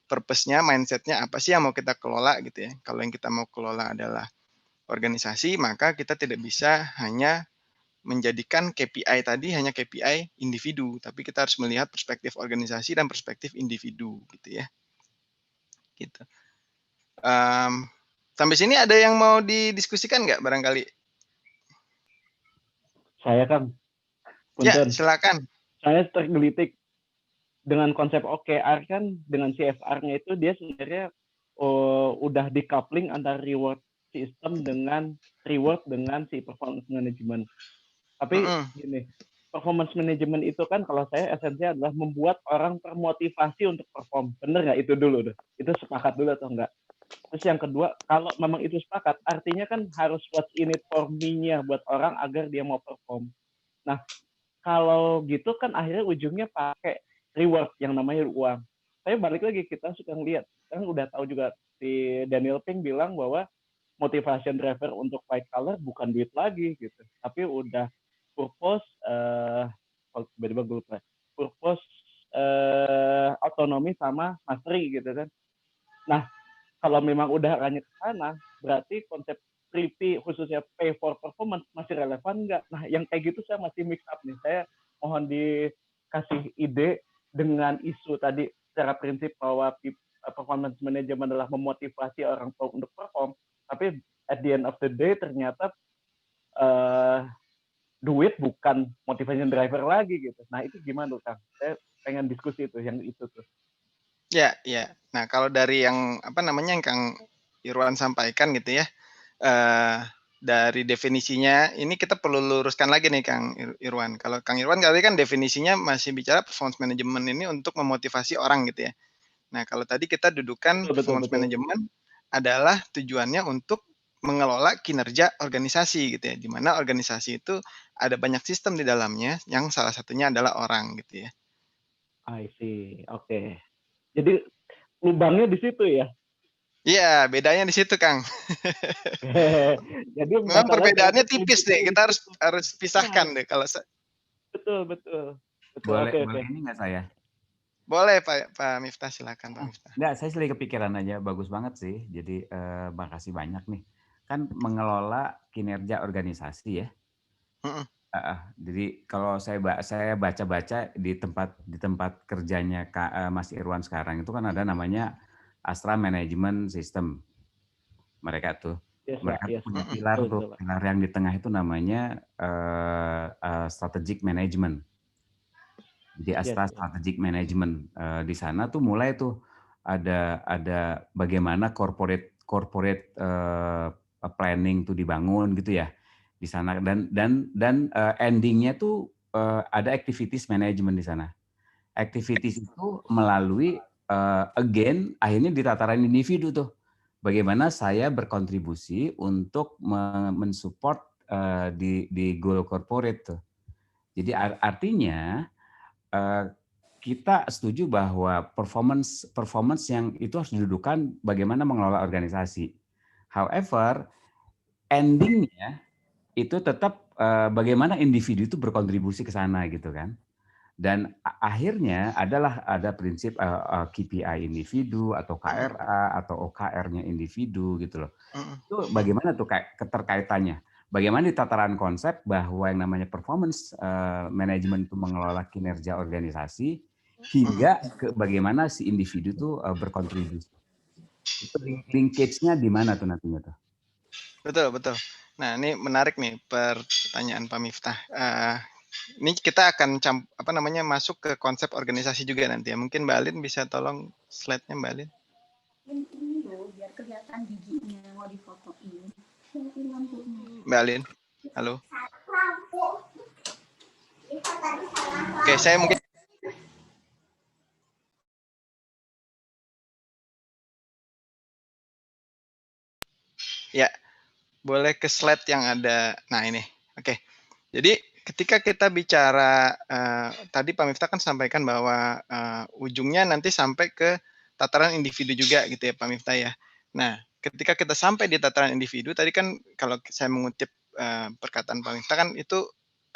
purpose-nya, mindset-nya apa sih yang mau kita kelola gitu ya. Kalau yang kita mau kelola adalah organisasi, maka kita tidak bisa hanya menjadikan KPI tadi hanya KPI individu, tapi kita harus melihat perspektif organisasi dan perspektif individu gitu ya. Gitu. Sampai sini ada yang mau didiskusikan nggak barangkali? Saya kan, Ya, punten. silakan. Saya tergelitik dengan konsep OKR kan, dengan CSR-nya itu dia sebenarnya udah decoupling antara reward system dengan si performance management. Tapi gini, performance management itu kan kalau saya esensinya adalah membuat orang termotivasi untuk perform. Bener nggak itu dulu deh? Itu sepakat dulu atau enggak? Terus yang kedua, kalau memang itu sepakat, artinya kan harus what's in it for me-nya buat orang agar dia mau perform. Nah, kalau gitu kan akhirnya ujungnya pakai reward yang namanya uang. Tapi balik lagi kita suka ngeliat, kan udah tahu juga si Daniel Pink bilang bahwa motivation driver untuk white collar bukan duit lagi gitu, tapi udah purpose tiba-tiba gue lupa, purpose autonomi sama mastery gitu kan. Nah, kalau memang udah arahnya ke sana, berarti konsep 3P khususnya pay for performance masih relevan nggak? Nah, yang kayak gitu saya masih mix up nih. Saya mohon dikasih ide dengan isu tadi secara prinsip bahwa performance management adalah memotivasi orang untuk perform, tapi at the end of the day ternyata duit bukan motivation driver lagi gitu. Nah, itu gimana tuh, Kang? Saya pengen diskusi itu, yang itu tuh. Ya, ya. Nah, kalau dari yang yang Kang Irwan sampaikan gitu ya, dari definisinya ini kita perlu luruskan lagi nih Kang Irwan. Kalau Kang Irwan tadi kan definisinya masih bicara performance management ini untuk memotivasi orang gitu ya. Nah, kalau tadi kita dudukan performance management adalah tujuannya untuk mengelola kinerja organisasi gitu ya, di mana organisasi itu ada banyak sistem di dalamnya yang salah satunya adalah orang gitu ya. I see, oke. Jadi lubangnya di situ ya? Iya, bedanya di situ, Kang. Jadi memang perbedaannya tipis deh. Kita harus pisahkan deh kalau betul. Boleh ini nggak saya? Boleh Pak Miftah, silakan Pak Miftah. Nggak, saya selalu kepikiran aja, bagus banget sih. Jadi makasih banyak nih. Kan mengelola kinerja organisasi ya. Jadi kalau saya baca-baca di tempat kerjanya Mas Irwan sekarang itu kan ada namanya Astra Management System. Mereka tuh punya pilar tuh. Pilar yang di tengah itu namanya Strategic Management. Jadi Astra Strategic Management. Di sana tuh mulai tuh ada bagaimana corporate planning tuh dibangun gitu ya di sana, dan endingnya tuh ada activities management di sana. Activities itu melalui again akhirnya di tataran individu tuh bagaimana saya berkontribusi untuk mensupport di goal corporate tuh. Jadi artinya kita setuju bahwa performance yang itu harus didudukan bagaimana mengelola organisasi. However, endingnya itu tetap bagaimana individu itu berkontribusi ke sana gitu kan. Dan akhirnya ada prinsip KPI individu atau KRA atau OKR-nya individu gitu loh. Itu bagaimana tuh kayak keterkaitannya? Bagaimana di tataran konsep bahwa yang namanya performance management itu mengelola kinerja organisasi hingga ke bagaimana si individu tuh berkontribusi. Itu linkage-nya di mana tuh nantinya tuh? Betul, betul. Nah, ini menarik nih pertanyaan Pak Miftah. Ini kita akan masuk ke konsep organisasi juga nanti ya. Mungkin Mbak Alin bisa tolong slide-nya Mbak Alin. Ini loh, biar kelihatan giginya mau difotoin. Mbak Alin, halo. Oke, saya mungkin ya, boleh ke slide yang ada. Nah, ini. Oke. Jadi ketika kita bicara tadi Pak Miftah kan sampaikan bahwa ujungnya nanti sampai ke tataran individu juga gitu ya Pak Miftah ya. Nah, ketika kita sampai di tataran individu tadi kan kalau saya mengutip perkataan Pak Miftah kan itu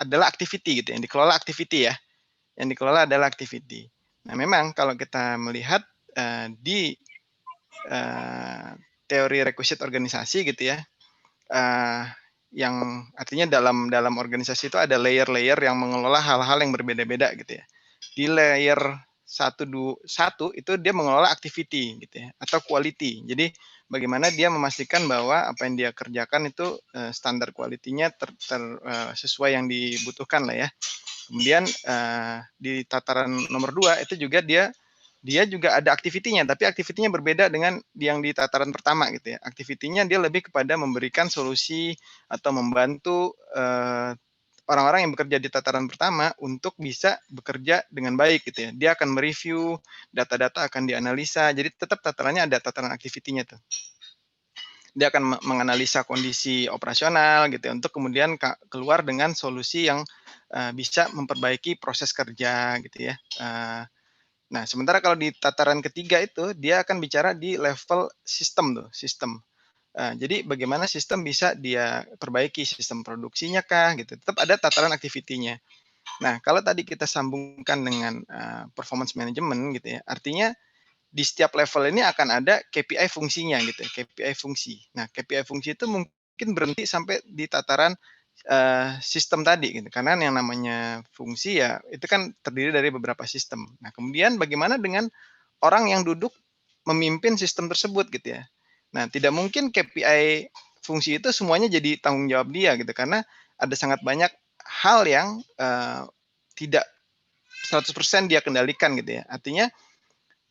adalah activity gitu ya, yang dikelola activity ya. Yang dikelola adalah activity. Nah, memang kalau kita melihat di teori requisite organisasi gitu ya, yang artinya dalam organisasi itu ada layer-layer yang mengelola hal-hal yang berbeda-beda gitu ya. Di layer 1 itu dia mengelola activity gitu ya atau quality. Jadi bagaimana dia memastikan bahwa apa yang dia kerjakan itu standar quality-nya sesuai yang dibutuhkan lah ya. Kemudian di tataran nomor 2 itu juga dia juga ada aktivitinya, tapi aktivitinya berbeda dengan yang di tataran pertama gitu ya. Aktivitinya dia lebih kepada memberikan solusi atau membantu orang-orang yang bekerja di tataran pertama untuk bisa bekerja dengan baik gitu ya. Dia akan mereview, data-data akan dianalisa, jadi tetap tatarannya ada tataran aktivitinya tuh. Dia akan menganalisa kondisi operasional gitu ya, untuk kemudian keluar dengan solusi yang bisa memperbaiki proses kerja gitu ya. Nah, sementara kalau di tataran ketiga itu dia akan bicara di level sistem tuh, sistem. Jadi bagaimana sistem bisa dia perbaiki, sistem produksinya kah gitu. Tetap ada tataran activity-nya. Nah, kalau tadi kita sambungkan dengan performance management gitu ya, artinya di setiap level ini akan ada KPI fungsinya gitu ya, KPI fungsi. Nah, KPI fungsi itu mungkin berhenti sampai di tataran sistem tadi gitu. Karena yang namanya fungsi ya itu kan terdiri dari beberapa sistem. Nah, kemudian bagaimana dengan orang yang duduk memimpin sistem tersebut gitu ya. Nah, tidak mungkin KPI fungsi itu semuanya jadi tanggung jawab dia gitu karena ada sangat banyak hal yang tidak 100% dia kendalikan gitu ya.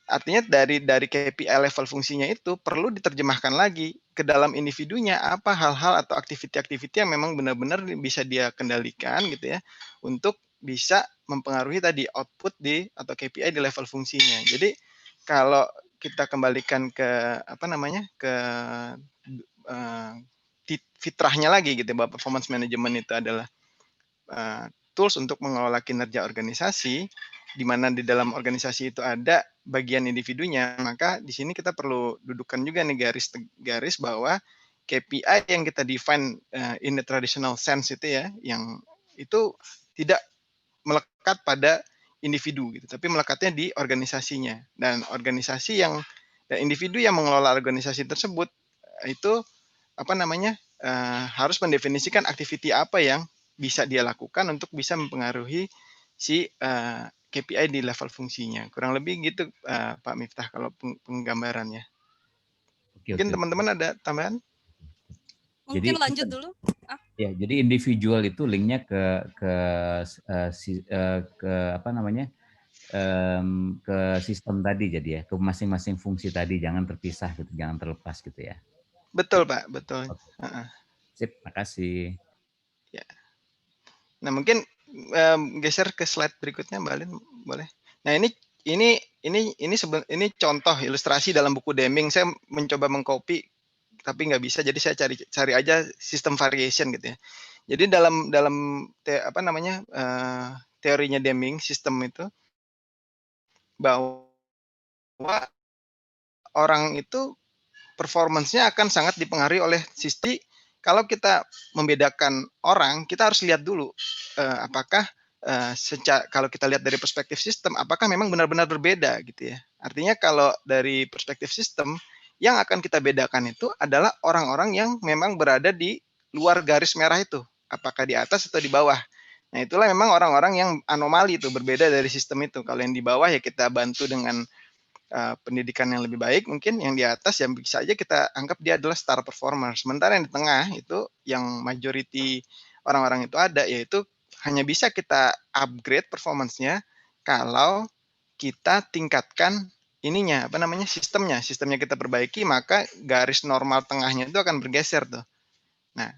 Artinya dari KPI level fungsinya itu perlu diterjemahkan lagi ke dalam individunya apa hal-hal atau aktiviti-aktiviti yang memang benar-benar bisa dia kendalikan gitu ya untuk bisa mempengaruhi tadi output atau KPI di level fungsinya. Jadi kalau kita kembalikan ke fitrahnya lagi gitu bahwa performance management itu adalah tools untuk mengelola kinerja organisasi, di mana di dalam organisasi itu ada bagian individunya, maka di sini kita perlu dudukkan juga nih garis bahwa KPI yang kita define in the traditional sense itu ya, yang itu tidak melekat pada individu gitu, tapi melekatnya di organisasinya. Dan individu yang mengelola organisasi tersebut itu harus mendefinisikan aktiviti apa yang bisa dia lakukan untuk bisa mempengaruhi si KPI di level fungsinya. Kurang lebih gitu Pak Miftah kalau penggambarannya. Mungkin teman-teman ada tambahan? Mungkin lanjut dulu. Ya, jadi individual itu linknya ke sistem tadi jadi ya, ke masing-masing fungsi tadi, jangan terpisah gitu, jangan terlepas gitu ya. Betul Pak, betul. Sip, makasih. Ya. Nah mungkin geser ke slide berikutnya Mbak Alin, boleh. Nah ini contoh ilustrasi dalam buku Deming. Saya mencoba mengcopy tapi nggak bisa, jadi saya cari aja sistem variation gitu ya. Jadi dalam teorinya Deming sistem itu bahwa orang itu performance-nya akan sangat dipengaruhi oleh sistem. Kalau kita membedakan orang, kita harus lihat dulu apakah kalau kita lihat dari perspektif sistem, apakah memang benar-benar berbeda gitu ya. Artinya kalau dari perspektif sistem, yang akan kita bedakan itu adalah orang-orang yang memang berada di luar garis merah itu, apakah di atas atau di bawah. Nah, itulah memang orang-orang yang anomali itu, berbeda dari sistem itu. Kalau yang di bawah ya kita bantu dengan pendidikan yang lebih baik, mungkin yang di atas yang bisa aja kita anggap dia adalah star performer. Sementara yang di tengah itu yang majority orang-orang itu ada, yaitu hanya bisa kita upgrade performance-nya kalau kita tingkatkan ininya, apa namanya, sistemnya kita perbaiki, maka garis normal tengahnya itu akan bergeser tuh. Nah,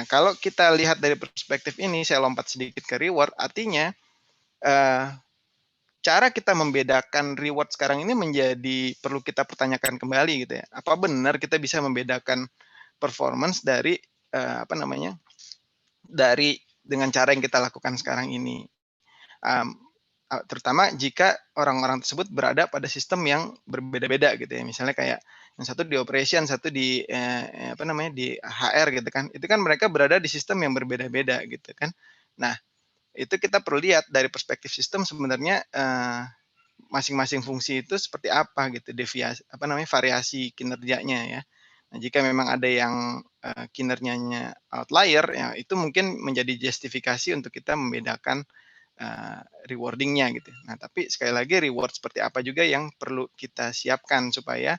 kalau kita lihat dari perspektif ini, saya lompat sedikit ke reward, artinya cara kita membedakan reward sekarang ini menjadi perlu kita pertanyakan kembali gitu ya. Apa benar kita bisa membedakan performance dari dari dengan cara yang kita lakukan sekarang ini, terutama jika orang-orang tersebut berada pada sistem yang berbeda-beda gitu ya. Misalnya kayak yang satu di operation, satu di di HR gitu kan. Itu kan mereka berada di sistem yang berbeda-beda gitu kan. Nah, itu kita perlu lihat dari perspektif sistem sebenarnya masing-masing fungsi itu seperti apa gitu, variasi kinerjanya ya. Nah, jika memang ada yang kinerjanya outlier, ya itu mungkin menjadi justifikasi untuk kita membedakan rewarding-nya gitu. Nah, tapi sekali lagi reward seperti apa juga yang perlu kita siapkan supaya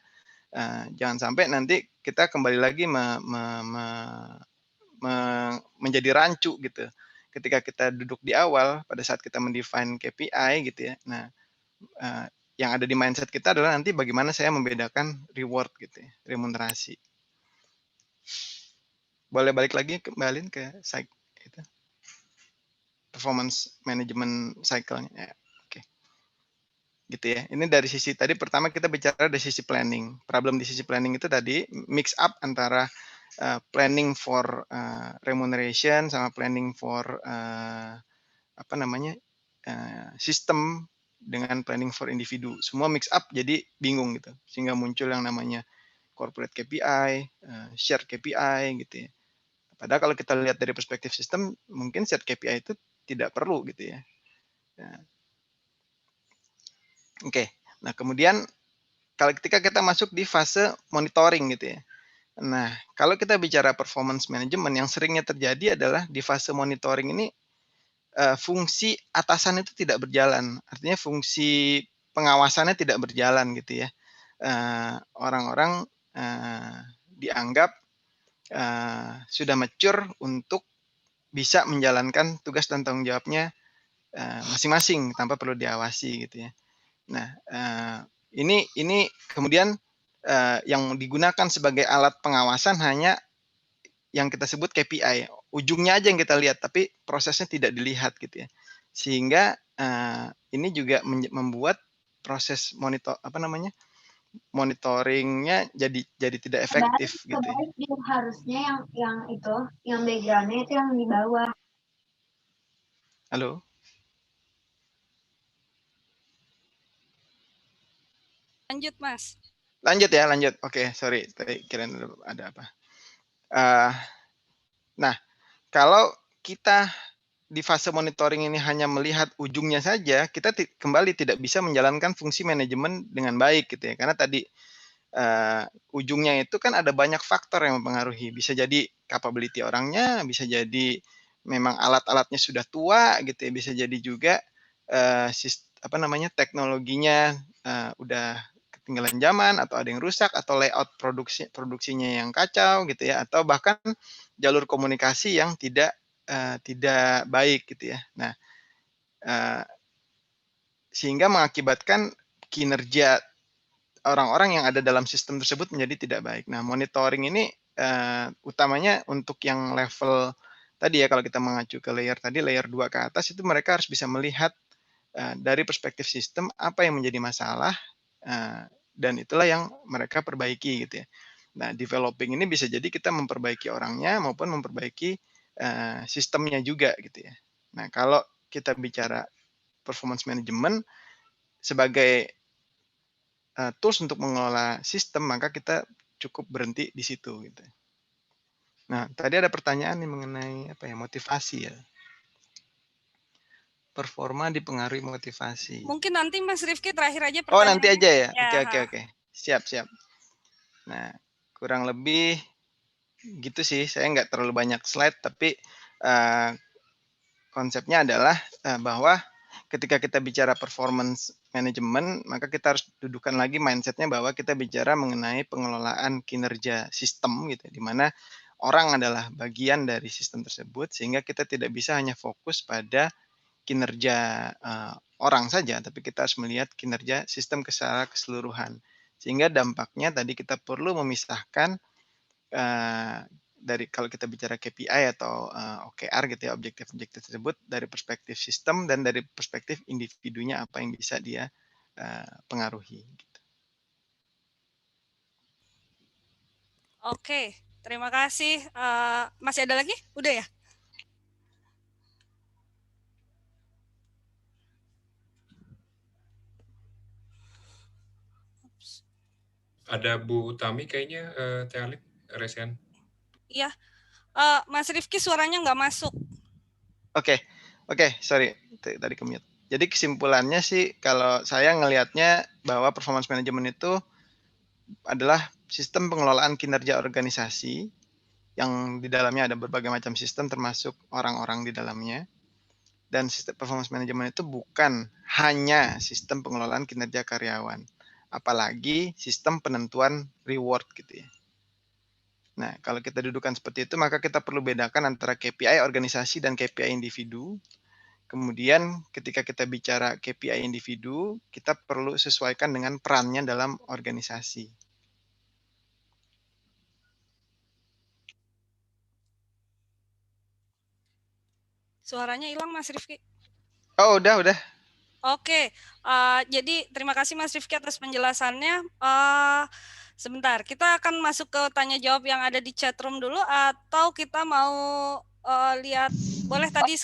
jangan sampai nanti kita kembali lagi menjadi rancu gitu. Ketika kita duduk di awal pada saat kita mendefine KPI gitu ya. Nah, yang ada di mindset kita adalah nanti bagaimana saya membedakan reward gitu ya, remunerasi. Boleh balik lagi kembali ke itu, performance management cycle-nya ya. Oke. Gitu ya. Ini dari sisi tadi pertama kita bicara dari sisi planning. Problem di sisi planning itu tadi mix up antara planning for remuneration sama planning for sistem dengan planning for individu. Semua mix up jadi bingung gitu. Sehingga muncul yang namanya corporate KPI, share KPI gitu ya. Padahal kalau kita lihat dari perspektif sistem, mungkin share KPI itu tidak perlu gitu ya. Oke. Nah, kemudian ketika kita masuk di fase monitoring gitu ya. Nah, kalau kita bicara performance management, yang seringnya terjadi adalah di fase monitoring ini fungsi atasan itu tidak berjalan. Artinya fungsi pengawasannya tidak berjalan gitu ya. Orang-orang dianggap sudah mature untuk bisa menjalankan tugas dan tanggung jawabnya masing-masing tanpa perlu diawasi gitu ya. Nah, ini kemudian yang digunakan sebagai alat pengawasan hanya yang kita sebut KPI. Ujungnya aja yang kita lihat, tapi prosesnya tidak dilihat gitu ya. Sehingga ini juga membuat proses monitoringnya jadi tidak efektif gitu ya. Harusnya yang backgroundnya itu yang di bawah. Halo? Lanjut, Mas. Lanjut ya, lanjut. Oke, sorry. Tadi kirain ada apa. Nah, kalau kita di fase monitoring ini hanya melihat ujungnya saja, kita kembali tidak bisa menjalankan fungsi manajemen dengan baik gitu ya. Karena tadi ujungnya itu kan ada banyak faktor yang mempengaruhi. Bisa jadi capability orangnya, bisa jadi memang alat-alatnya sudah tua gitu ya, bisa jadi juga teknologinya udah ketinggalan zaman atau ada yang rusak atau layout produksinya yang kacau gitu ya, atau bahkan jalur komunikasi yang tidak baik gitu ya. Nah, sehingga mengakibatkan kinerja orang-orang yang ada dalam sistem tersebut menjadi tidak baik. Nah, monitoring ini utamanya untuk yang level tadi ya, kalau kita mengacu ke layer tadi, layer 2 ke atas, itu mereka harus bisa melihat dari perspektif sistem apa yang menjadi masalah, dan itulah yang mereka perbaiki gitu ya. Nah, developing ini bisa jadi kita memperbaiki orangnya maupun memperbaiki sistemnya juga gitu ya. Nah, kalau kita bicara performance management sebagai tools untuk mengelola sistem, maka kita cukup berhenti di situ gitu. Nah, tadi ada pertanyaan nih mengenai motivasi ya. performa dipengaruhi motivasi. Mungkin nanti Mas Rifki terakhir aja Oh, nanti pertanyaannya. aja ya? Ya, Oke. Siap. Nah, kurang lebih gitu sih. Saya nggak terlalu banyak slide, tapi konsepnya adalah bahwa ketika kita bicara performance management, maka kita harus dudukan lagi mindsetnya bahwa kita bicara mengenai pengelolaan kinerja sistem gitu, di mana orang adalah bagian dari sistem tersebut, sehingga kita tidak bisa hanya fokus pada kinerja orang saja, tapi kita harus melihat kinerja sistem secara keseluruhan. Sehingga dampaknya tadi kita perlu memisahkan dari kalau kita bicara KPI atau OKR gitu ya, objektif-objektif tersebut dari perspektif sistem dan dari perspektif individunya apa yang bisa dia pengaruhi. Gitu. oke. Terima kasih. Masih ada lagi? Udah ya? Ada Bu Tami kayaknya, Teh Alin, resen. Iya. Mas Rifki suaranya nggak masuk. Oke, sorry, tadi ke-mute. Jadi kesimpulannya sih kalau saya ngelihatnya bahwa performance management itu adalah sistem pengelolaan kinerja organisasi yang di dalamnya ada berbagai macam sistem termasuk orang-orang di dalamnya. Dan sistem performance management itu bukan hanya sistem pengelolaan kinerja karyawan, apalagi sistem penentuan reward gitu ya. Nah, kalau kita dudukan seperti itu, maka kita perlu bedakan antara KPI organisasi dan KPI individu. Kemudian ketika kita bicara KPI individu, kita perlu sesuaikan dengan perannya dalam organisasi. Suaranya hilang Mas Rifki. Oh, udah. Oke, jadi terima kasih Mas Rifki atas penjelasannya. Sebentar, kita akan masuk ke tanya jawab yang ada di chat room dulu, atau kita mau lihat, boleh tadi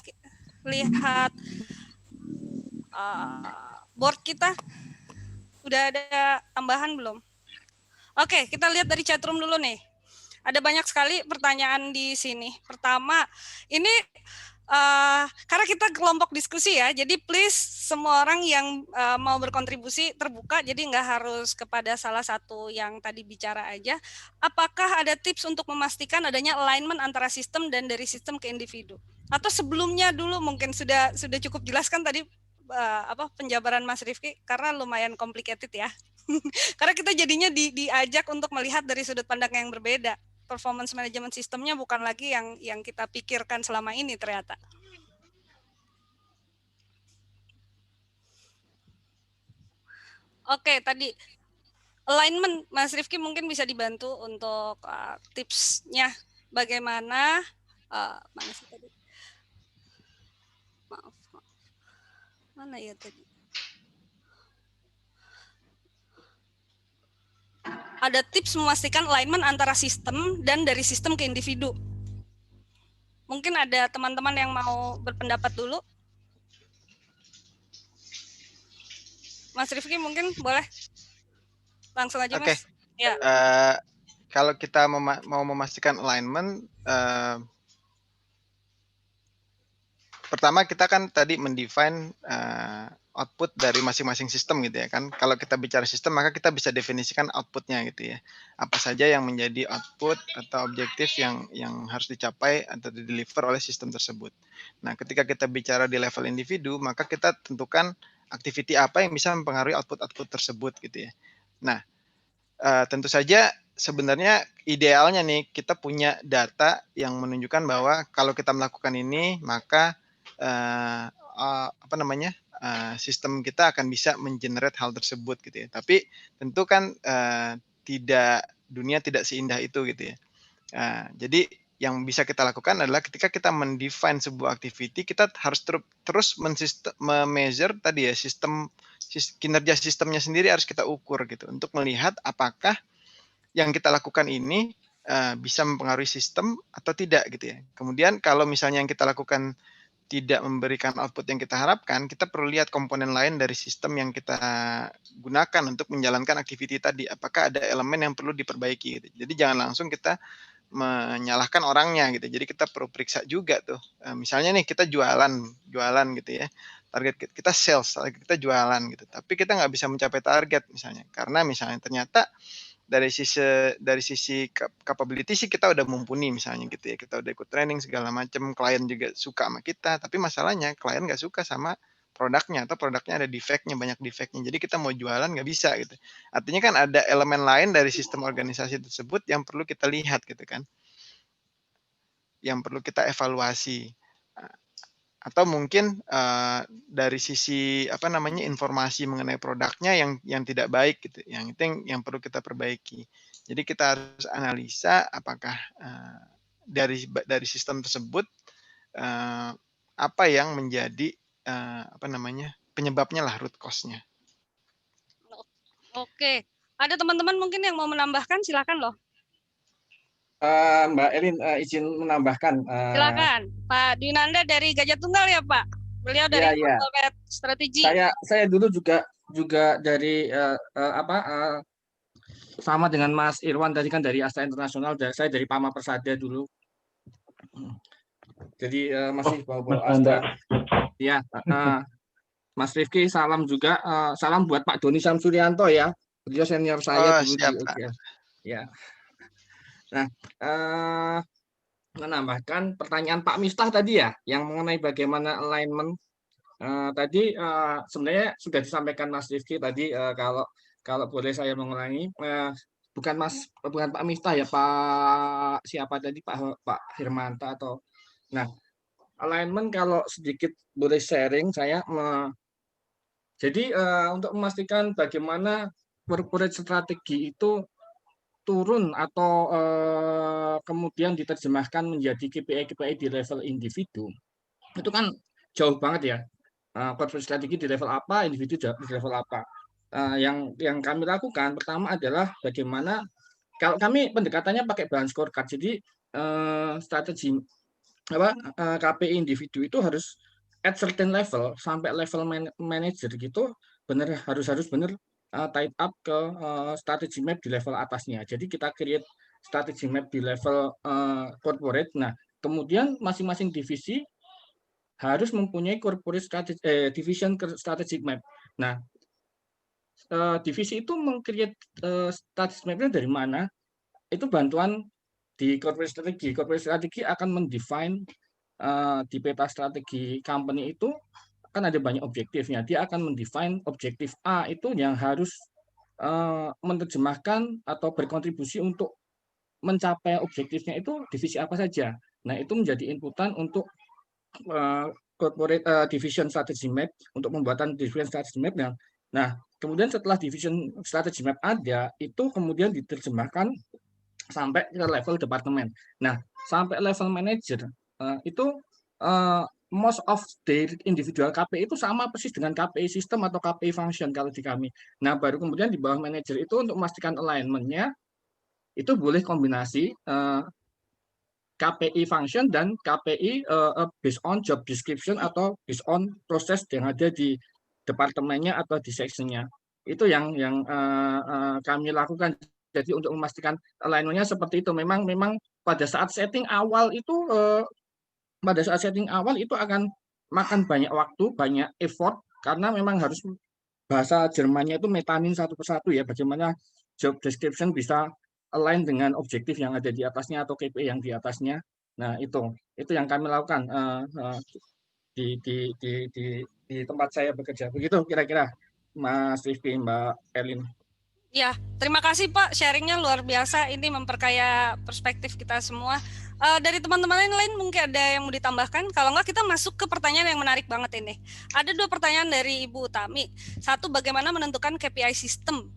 lihat board kita, udah ada tambahan belum? Oke, kita lihat dari chat room dulu nih. Ada banyak sekali pertanyaan di sini. Pertama, ini karena kita kelompok diskusi ya, jadi please semua orang yang mau berkontribusi terbuka, jadi nggak harus kepada salah satu yang tadi bicara aja. Apakah ada tips untuk memastikan adanya alignment antara sistem dan dari sistem ke individu? Atau sebelumnya dulu mungkin sudah cukup jelaskan tadi penjabaran Mas Rifki, karena lumayan complicated ya. Karena kita jadinya diajak untuk melihat dari sudut pandang yang berbeda. Performance management sistemnya bukan lagi yang kita pikirkan selama ini ternyata. Oke, tadi alignment, Mas Rifki mungkin bisa dibantu untuk tipsnya bagaimana. Mana sih tadi? Maaf. Mana ya tadi? Ada tips memastikan alignment antara sistem dan dari sistem ke individu. Mungkin ada teman-teman yang mau berpendapat dulu. Mas Rifki mungkin boleh langsung aja. Oke. Mas. Ya. Kalau kita mau memastikan alignment, pertama kita kan tadi mendefine output dari masing-masing sistem gitu ya kan. Kalau kita bicara sistem, maka kita bisa definisikan outputnya gitu ya. Apa saja yang menjadi output atau objektif yang harus dicapai atau di-deliver oleh sistem tersebut. Nah, ketika kita bicara di level individu, maka kita tentukan activity apa yang bisa mempengaruhi output-output tersebut gitu ya. Nah, tentu saja sebenarnya idealnya nih kita punya data yang menunjukkan bahwa kalau kita melakukan ini, maka sistem kita akan bisa mengenerate hal tersebut gitu ya. Tapi tentu kan dunia tidak seindah itu gitu ya. Jadi yang bisa kita lakukan adalah ketika kita mendefine sebuah activity, kita harus terus measure tadi ya kinerja sistemnya sendiri harus kita ukur gitu untuk melihat apakah yang kita lakukan ini bisa mempengaruhi sistem atau tidak gitu ya. Kemudian kalau misalnya yang kita lakukan tidak memberikan output yang kita harapkan, kita perlu lihat komponen lain dari sistem yang kita gunakan untuk menjalankan activity tadi. Apakah ada elemen yang perlu diperbaiki gitu. Jadi jangan langsung kita menyalahkan orangnya gitu. Jadi kita perlu periksa juga tuh. Misalnya nih kita jualan gitu ya. target kita sales, target kita jualan gitu. Tapi kita nggak bisa mencapai target misalnya, karena misalnya ternyata dari sisi capability sih kita udah mumpuni misalnya gitu ya, kita udah ikut training segala macam, klien juga suka sama kita, tapi masalahnya klien nggak suka sama produknya atau produknya ada defect-nya, banyak defect-nya. Jadi kita mau jualan nggak bisa gitu. Artinya kan ada elemen lain dari sistem organisasi tersebut yang perlu kita lihat gitu kan, yang perlu kita evaluasi. Atau mungkin dari sisi informasi mengenai produknya yang tidak baik gitu, yang itu yang perlu kita perbaiki. Jadi kita harus analisa apakah dari sistem tersebut apa yang menjadi penyebabnya lah, root cause-nya. Oke, ada teman-teman mungkin yang mau menambahkan, silakan loh. Mbak Elin izin menambahkan. Silakan, Pak Dwinanda dari Gajah Tunggal ya Pak. Beliau dari Corporate Strategi. Saya dulu juga dari sama dengan Mas Irwan tadi kan dari Asta Internasional, saya dari Pama Persada dulu. Jadi masih bawa Asta. Ya, Mas Rifki salam juga, salam buat Pak Doni Samsuryanto ya. Beliau senior saya dulu siap, di UGM. Ya. Nah, menambahkan pertanyaan Pak Miftah tadi ya, yang mengenai bagaimana alignment. Tadi sebenarnya sudah disampaikan Mas Rifki tadi, kalau boleh saya mengulangi, bukan Pak Miftah ya, Pak siapa tadi, Pak Firmanta atau. Nah, alignment kalau sedikit boleh sharing saya. Jadi untuk memastikan bagaimana corporate strategi itu turun atau kemudian diterjemahkan menjadi KPI di level individu, itu kan jauh banget ya. Corporate strategi di level apa, individu di level apa. Yang kami lakukan pertama adalah bagaimana, kalau kami pendekatannya pakai bahan scorecard. Jadi strategi KPI individu itu harus at certain level, sampai level manager gitu, harus benar tied up ke strategi map di level atasnya. Jadi kita create strategi map di level corporate. Nah, kemudian masing-masing divisi harus mempunyai corporate division strategic map. Nah, divisi itu meng-create strategic map-nya dari mana? Itu bantuan di corporate strategi. Corporate strategi akan mendefine di peta strategi company itu kan ada banyak objektifnya. Dia akan mendefine objektif A itu yang harus menerjemahkan atau berkontribusi untuk mencapai objektifnya itu divisi apa saja. Nah, itu menjadi inputan untuk corporate division strategy map, untuk pembuatan division strategy map. Nah, kemudian setelah division strategy map ada, itu kemudian diterjemahkan sampai ke level departemen. Nah, sampai level manager itu most of the individual KPI itu sama persis dengan KPI sistem atau KPI function kalau di kami. Nah, baru kemudian di bawah manager itu untuk memastikan alignment-nya itu boleh kombinasi KPI function dan KPI based on job description atau based on proses yang ada di departemennya atau di section-nya. Itu yang kami lakukan. Jadi untuk memastikan alignment-nya seperti itu. Memang pada saat setting awal itu akan makan banyak waktu, banyak effort, karena memang harus bahasa Jermannya itu metanin satu persatu ya, bagaimana job description bisa align dengan objektif yang ada di atasnya atau KPI yang di atasnya. Nah, itu yang kami lakukan di tempat saya bekerja. Begitu kira-kira Mas Rifki, Mbak Elin. Ya, terima kasih Pak, sharingnya luar biasa. Ini memperkaya perspektif kita semua. Dari teman-teman lain mungkin ada yang mau ditambahkan. Kalau enggak, kita masuk ke pertanyaan yang menarik banget ini. Ada 2 pertanyaan dari Ibu Utami. 1, bagaimana menentukan KPI sistem?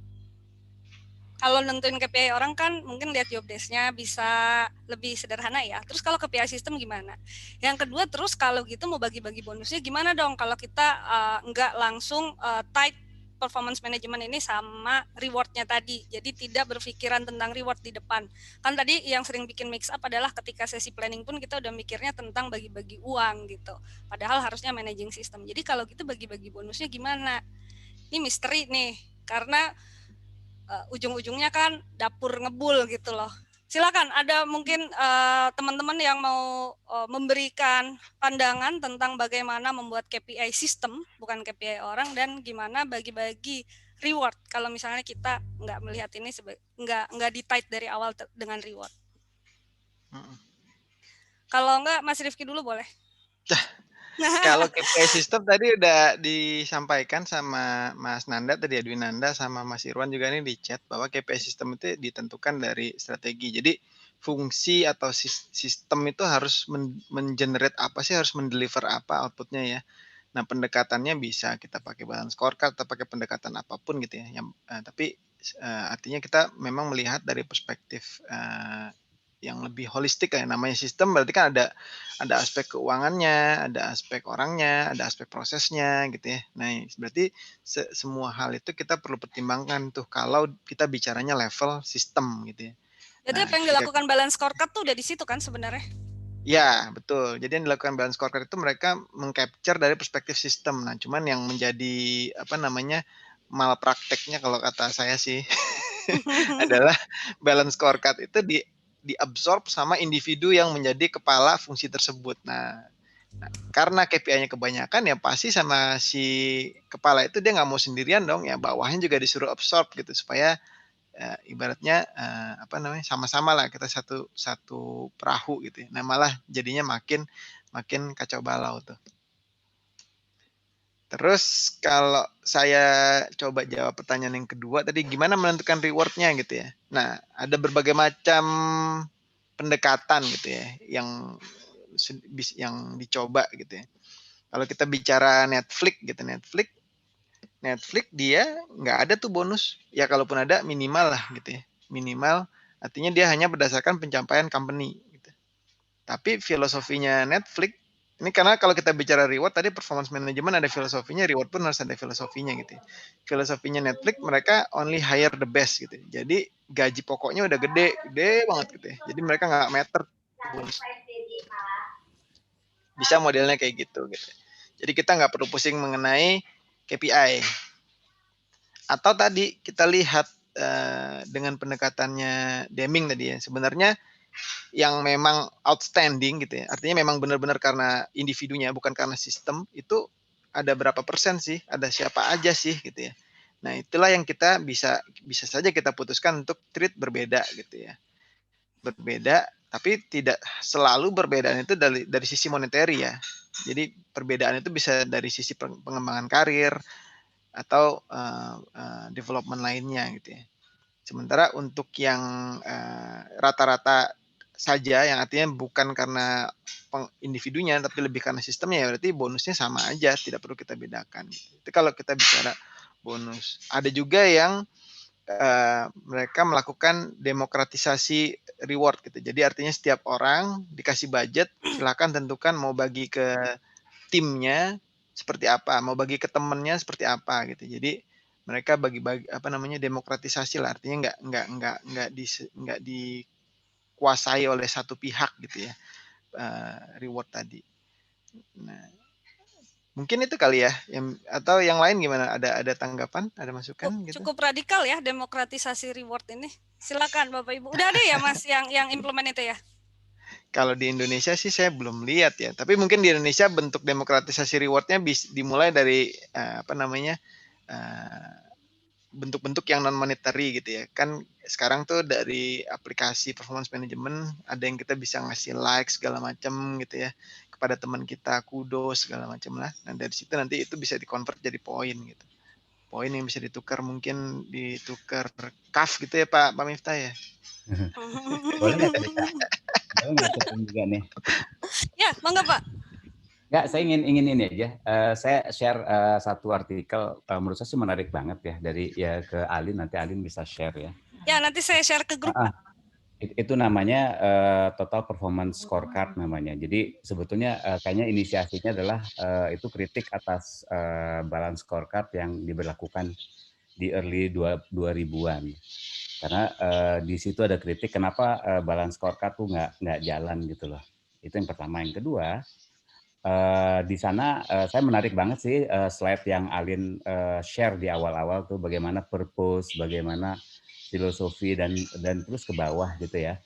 Kalau nentuin KPI orang kan mungkin lihat job desk-nya bisa lebih sederhana ya. Terus kalau KPI sistem gimana? Yang kedua, terus kalau gitu mau bagi-bagi bonusnya gimana dong kalau kita enggak langsung tight performance management ini sama reward-nya tadi. Jadi tidak berpikiran tentang reward di depan. Kan tadi yang sering bikin mix up adalah ketika sesi planning pun kita udah mikirnya tentang bagi-bagi uang gitu. Padahal harusnya managing system. Jadi kalau gitu bagi-bagi bonusnya gimana? Ini misteri nih. Karena ujung-ujungnya kan dapur ngebul gitu loh. Silakan, ada mungkin teman-teman yang mau memberikan pandangan tentang bagaimana membuat KPI sistem, bukan KPI orang, dan gimana bagi-bagi reward kalau misalnya kita nggak melihat ini nggak di-tight dari awal dengan reward. Kalau nggak, Mas Rifki dulu boleh. Kalau KPI sistem tadi udah disampaikan sama Mas Nanda tadi, Edwin Nanda sama Mas Irwan juga ini di chat bahwa KPI sistem itu ditentukan dari strategi. Jadi fungsi atau sistem itu harus mengenerate apa sih, harus mendeliver apa outputnya ya. Nah pendekatannya bisa kita pakai balance scorecard atau pakai pendekatan apapun gitu ya. Tapi artinya kita memang melihat dari perspektif yang lebih holistik kayak namanya sistem, berarti kan ada aspek keuangannya, ada aspek orangnya, ada aspek prosesnya gitu ya. Nah, berarti semua hal itu kita perlu pertimbangkan tuh kalau kita bicaranya level sistem gitu ya. Jadi apa yang dilakukan balance scorecard tuh udah di situ kan sebenarnya? Ya, betul. Jadi yang dilakukan balance scorecard itu mereka mengcapture dari perspektif sistem. Nah, cuman yang menjadi malprakteknya kalau kata saya sih adalah balance scorecard itu diabsorb sama individu yang menjadi kepala fungsi tersebut. Nah karena KPI-nya kebanyakan ya pasti sama si kepala itu dia nggak mau sendirian dong, ya bawahnya juga disuruh absorb gitu supaya ibaratnya sama-sama lah kita satu perahu gitu ya. Nah malah jadinya makin kacau balau tuh. Terus kalau saya coba jawab pertanyaan yang kedua tadi, gimana menentukan reward-nya gitu ya. Nah, ada berbagai macam pendekatan gitu ya yang dicoba gitu ya. Kalau kita bicara Netflix gitu, Netflix dia nggak ada tuh bonus. Ya kalaupun ada minimal lah gitu ya. Minimal artinya dia hanya berdasarkan pencapaian company gitu. Tapi filosofinya Netflix ini karena kalau kita bicara reward tadi performance management ada filosofinya, reward pun harus ada filosofinya gitu. Filosofinya Netflix mereka only hire the best gitu. Jadi gaji pokoknya udah gede banget gitu ya. Jadi mereka nggak meter bonus. Bisa modelnya kayak gitu. Jadi kita nggak perlu pusing mengenai KPI. Atau tadi kita lihat dengan pendekatannya Deming tadi ya. Sebenarnya yang memang outstanding gitu ya, artinya memang benar-benar karena individunya bukan karena sistem, itu ada berapa persen sih, ada siapa aja sih gitu ya. Nah itulah yang kita bisa saja kita putuskan untuk treat berbeda gitu ya, berbeda tapi tidak selalu perbedaan itu dari sisi monetary ya. Jadi perbedaan itu bisa dari sisi pengembangan karir atau development lainnya gitu ya. Sementara untuk yang rata-rata saja yang artinya bukan karena individunya tapi lebih karena sistemnya, ya berarti bonusnya sama aja, tidak perlu kita bedakan. Itu kalau kita bicara bonus. Ada juga yang mereka melakukan demokratisasi reward gitu. Jadi artinya setiap orang dikasih budget, silakan tentukan mau bagi ke timnya seperti apa, mau bagi ke temennya seperti apa gitu. Jadi mereka bagi-bagi demokratisasi lah, artinya nggak dikuasai oleh satu pihak gitu ya, reward tadi. Nah, mungkin itu kali ya, atau yang lain gimana? Ada tanggapan, ada masukan? Cukup radikal ya demokratisasi reward ini. Silakan Bapak Ibu. Udah ada ya Mas yang implement itu ya? Kalau di Indonesia sih saya belum lihat ya, tapi mungkin di Indonesia bentuk demokratisasi rewardnya dimulai dari bentuk-bentuk yang non monetary gitu ya. Kan sekarang tuh dari aplikasi performance management ada yang kita bisa ngasih like segala macam gitu ya kepada teman kita, kudos segala macam lah. Nah dari situ nanti itu bisa dikonvert jadi poin gitu. Poin yang bisa ditukar, mungkin ditukar CAF gitu ya Pak Miftah ya. Boleh nggak tadi Kak? Boleh nggak juga nih? Ya, monggo Pak. Nggak, saya ingin ini aja. Saya share satu artikel, menurut saya sih menarik banget ya dari ke Alin, nanti Alin bisa share ya. Ya, nanti saya share ke grup. Itu namanya Total Performance Scorecard namanya. Jadi sebetulnya kayaknya inisiasinya adalah itu kritik atas balance scorecard yang diberlakukan di early 2000-an. Karena di situ ada kritik kenapa balance scorecard tuh nggak jalan gitu loh. Itu yang pertama. Yang kedua, di sana saya menarik banget sih slide yang Alin share di awal-awal tuh bagaimana purpose, bagaimana filosofi dan terus ke bawah gitu ya.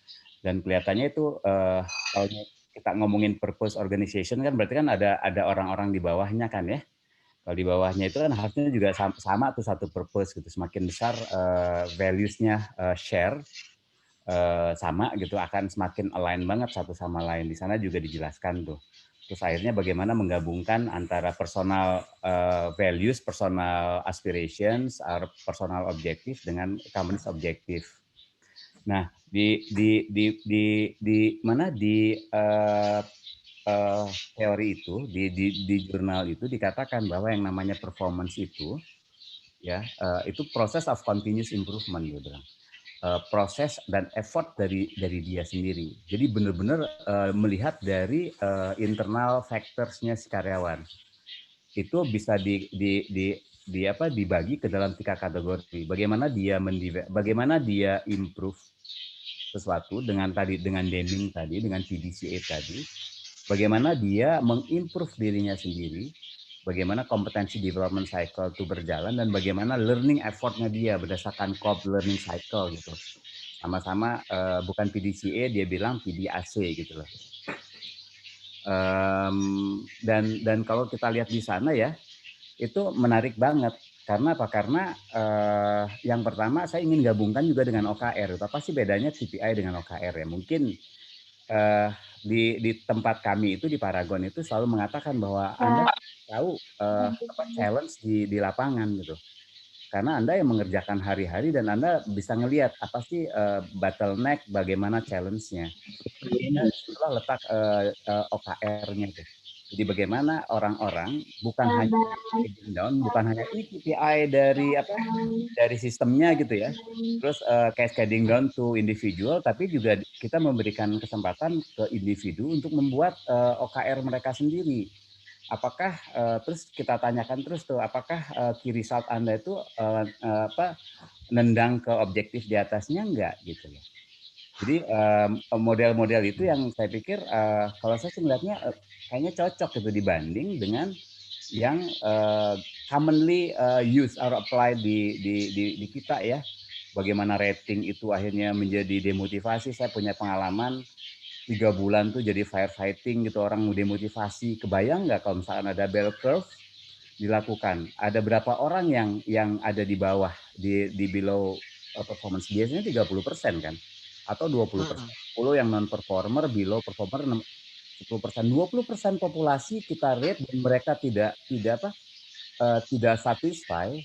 Dan kelihatannya itu kalau kita ngomongin purpose organization kan berarti kan ada orang-orang di bawahnya kan ya. Kalau di bawahnya itu kan harusnya juga sama tuh satu purpose gitu. Semakin besar values-nya share sama gitu akan semakin align banget satu sama lain. Di sana juga dijelaskan tuh. Terus akhirnya bagaimana menggabungkan antara personal values, personal aspirations, personal objective dengan company's objective. Nah, di teori itu di jurnal itu dikatakan bahwa yang namanya performance itu ya itu proses of continuous improvement dia bilang. Proses dan effort dari dia sendiri. Jadi benar-benar melihat dari internal factors-nya si karyawan. Itu bisa dibagi ke dalam 3 kategori. Bagaimana dia improve sesuatu dengan Deming tadi, dengan PDCA tadi. Bagaimana dia mengimprove dirinya sendiri, bagaimana kompetensi development cycle itu berjalan, dan bagaimana learning effort-nya dia berdasarkan Kolb learning cycle gitu. Sama-sama bukan PDCA, dia bilang PDAC gitu loh. Dan kalau kita lihat di sana ya, itu menarik banget. Karena apa? Karena yang pertama saya ingin gabungkan juga dengan OKR. Apa sih bedanya KPI dengan OKR ya? Mungkin di tempat kami itu di Paragon itu selalu mengatakan bahwa Anda tahu challenge di lapangan gitu. Karena Anda yang mengerjakan hari-hari dan Anda bisa ngelihat apa sih bottleneck, bagaimana challenge-nya. Itulah letak OKR-nya gitu. Jadi bagaimana orang-orang bukan hanya down, bukan hanya KPI dari sistemnya gitu ya. Terus cascading down to individual, tapi juga kita memberikan kesempatan ke individu untuk membuat OKR mereka sendiri. Apakah terus kita tanyakan terus tuh, apakah key result Anda itu nendang ke objektif di atasnya enggak gitu ya. Jadi model-model itu yang saya pikir kalau saya sih melihatnya kayaknya cocok gitu dibanding dengan yang commonly used or applied di kita ya. Bagaimana rating itu akhirnya menjadi demotivasi. Saya punya pengalaman 3 bulan tuh jadi firefighting gitu, orang demotivasi. Kebayang nggak kalau misalkan ada bell curve dilakukan? Ada berapa orang yang ada di bawah di below performance? Biasanya 30% kan? Atau 20%. 10 yang non performer, below performer 10%. 20% populasi kita rate dan mereka tidak satisfy,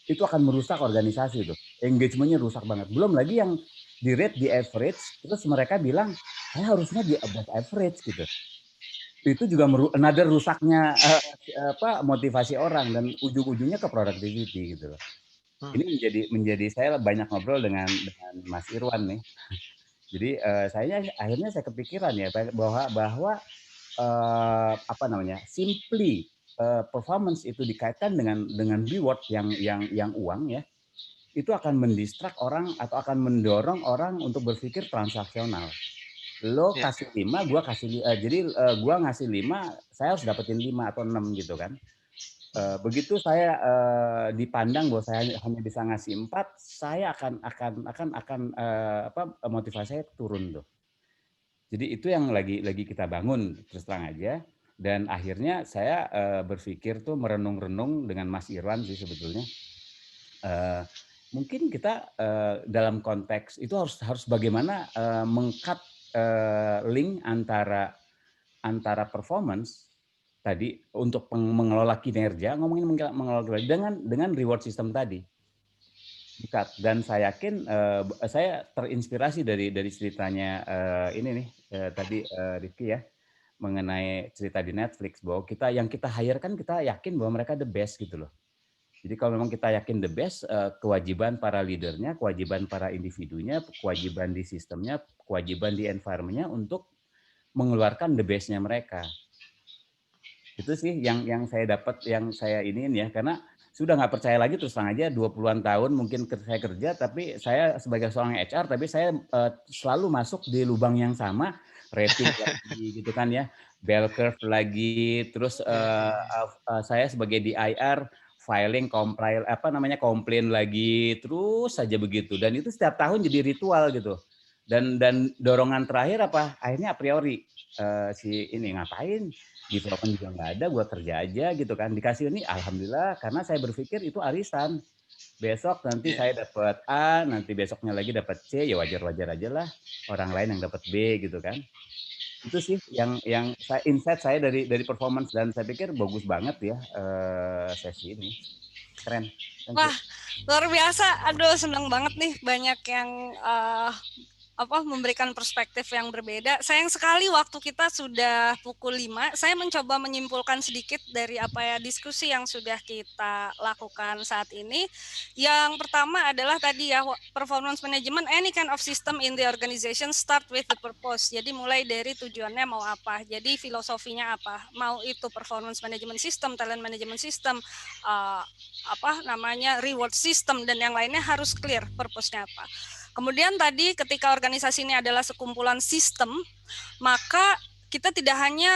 itu akan merusak organisasi tuh. Engagement-nya rusak banget. Belum lagi yang di rate di average, terus mereka bilang saya harusnya di above average gitu. Itu juga another rusaknya motivasi orang dan ujung-ujungnya ke productivity gitu loh. Ini menjadi saya banyak ngobrol dengan Mas Irwan nih. Jadi akhirnya saya kepikiran ya bahwa simply performance itu dikaitkan dengan reward yang uang ya, itu akan mendistract orang atau akan mendorong orang untuk berpikir transaksional. Lo kasih 5, gua kasih jadi gua ngasih 5, saya harus dapetin 5 atau 6 gitu kan. Begitu saya dipandang bahwa saya hanya bisa ngasih 4, saya akan motivasi saya turun tuh. Jadi itu yang lagi kita bangun terus terang aja. Dan akhirnya saya berpikir tuh merenung-renung dengan Mas Irwan sih sebetulnya. Mungkin kita dalam konteks itu harus bagaimana meng-cut link antara performance tadi untuk mengelola kinerja, ngomongin mengelola kinerja dengan reward system tadi. Dan saya yakin saya terinspirasi dari ceritanya ini nih tadi Rifki ya, mengenai cerita di Netflix bahwa yang kita hire kan kita yakin bahwa mereka the best gitu loh. Jadi kalau memang kita yakin the best, kewajiban para leadernya, kewajiban para individunya, kewajiban di sistemnya, kewajiban di environment-nya untuk mengeluarkan the best-nya mereka. Itu sih yang saya dapat, yang saya iniin ya, karena sudah nggak percaya lagi terus terang aja 20-an tahun mungkin saya kerja, tapi saya sebagai seorang HR, tapi saya selalu masuk di lubang yang sama, rating lagi gitu kan ya, bell curve lagi, terus saya sebagai DIR filing komplain lagi, terus saja begitu, dan itu setiap tahun jadi ritual gitu. Dan dorongan terakhir apa? Akhirnya a priori si ini ngapain? Development juga nggak ada, gua kerja aja gitu kan. Dikasih ini, alhamdulillah, karena saya berpikir itu arisan. Besok nanti saya dapat A, nanti besoknya lagi dapat C, ya wajar-wajar aja lah orang lain yang dapat B gitu kan. Itu sih yang insight saya dari performance, dan saya pikir bagus banget ya sesi ini. Keren. Wah, luar biasa. Aduh, senang banget nih banyak yang memberikan perspektif yang berbeda. Sayang sekali waktu kita sudah pukul 5. Saya mencoba menyimpulkan sedikit dari diskusi yang sudah kita lakukan saat ini. Yang pertama adalah tadi ya, performance management, any kind of system in the organization start with the purpose. Jadi mulai dari tujuannya mau apa, jadi filosofinya apa, mau itu performance management system, talent management system, reward system, dan yang lainnya harus clear purpose-nya apa. Kemudian tadi ketika organisasi ini adalah sekumpulan sistem, maka kita tidak hanya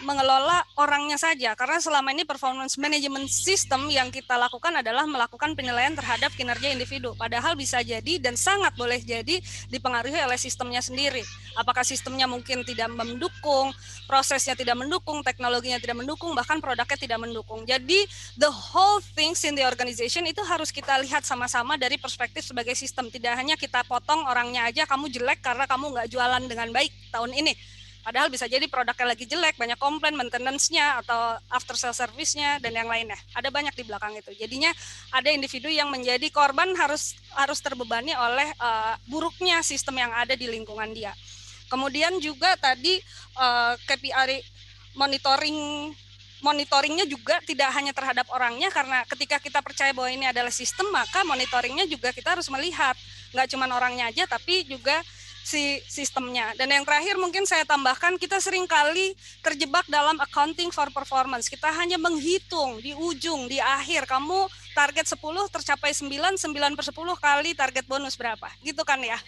mengelola orangnya saja, karena selama ini performance management system yang kita lakukan adalah melakukan penilaian terhadap kinerja individu, padahal bisa jadi dan sangat boleh jadi dipengaruhi oleh sistemnya sendiri. Apakah sistemnya mungkin tidak mendukung, prosesnya tidak mendukung, teknologinya tidak mendukung, bahkan produknya tidak mendukung. Jadi the whole things in the organization itu harus kita lihat sama-sama dari perspektif sebagai sistem. Tidak hanya kita potong orangnya aja, kamu jelek karena kamu nggak jualan dengan baik tahun ini. Padahal bisa jadi produknya lagi jelek, banyak komplain, maintenance-nya atau after sale service-nya dan yang lainnya. Ada banyak di belakang itu. Jadinya ada individu yang menjadi korban harus terbebani oleh buruknya sistem yang ada di lingkungan dia. Kemudian juga tadi KPI monitoringnya juga tidak hanya terhadap orangnya, karena ketika kita percaya bahwa ini adalah sistem, maka monitoringnya juga kita harus melihat nggak cuma orangnya aja, tapi juga si sistemnya. Dan yang terakhir mungkin saya tambahkan, kita seringkali terjebak dalam accounting for performance. Kita hanya menghitung di ujung, di akhir, kamu target 10 tercapai 9 per 10 kali target bonus berapa, gitu kan ya.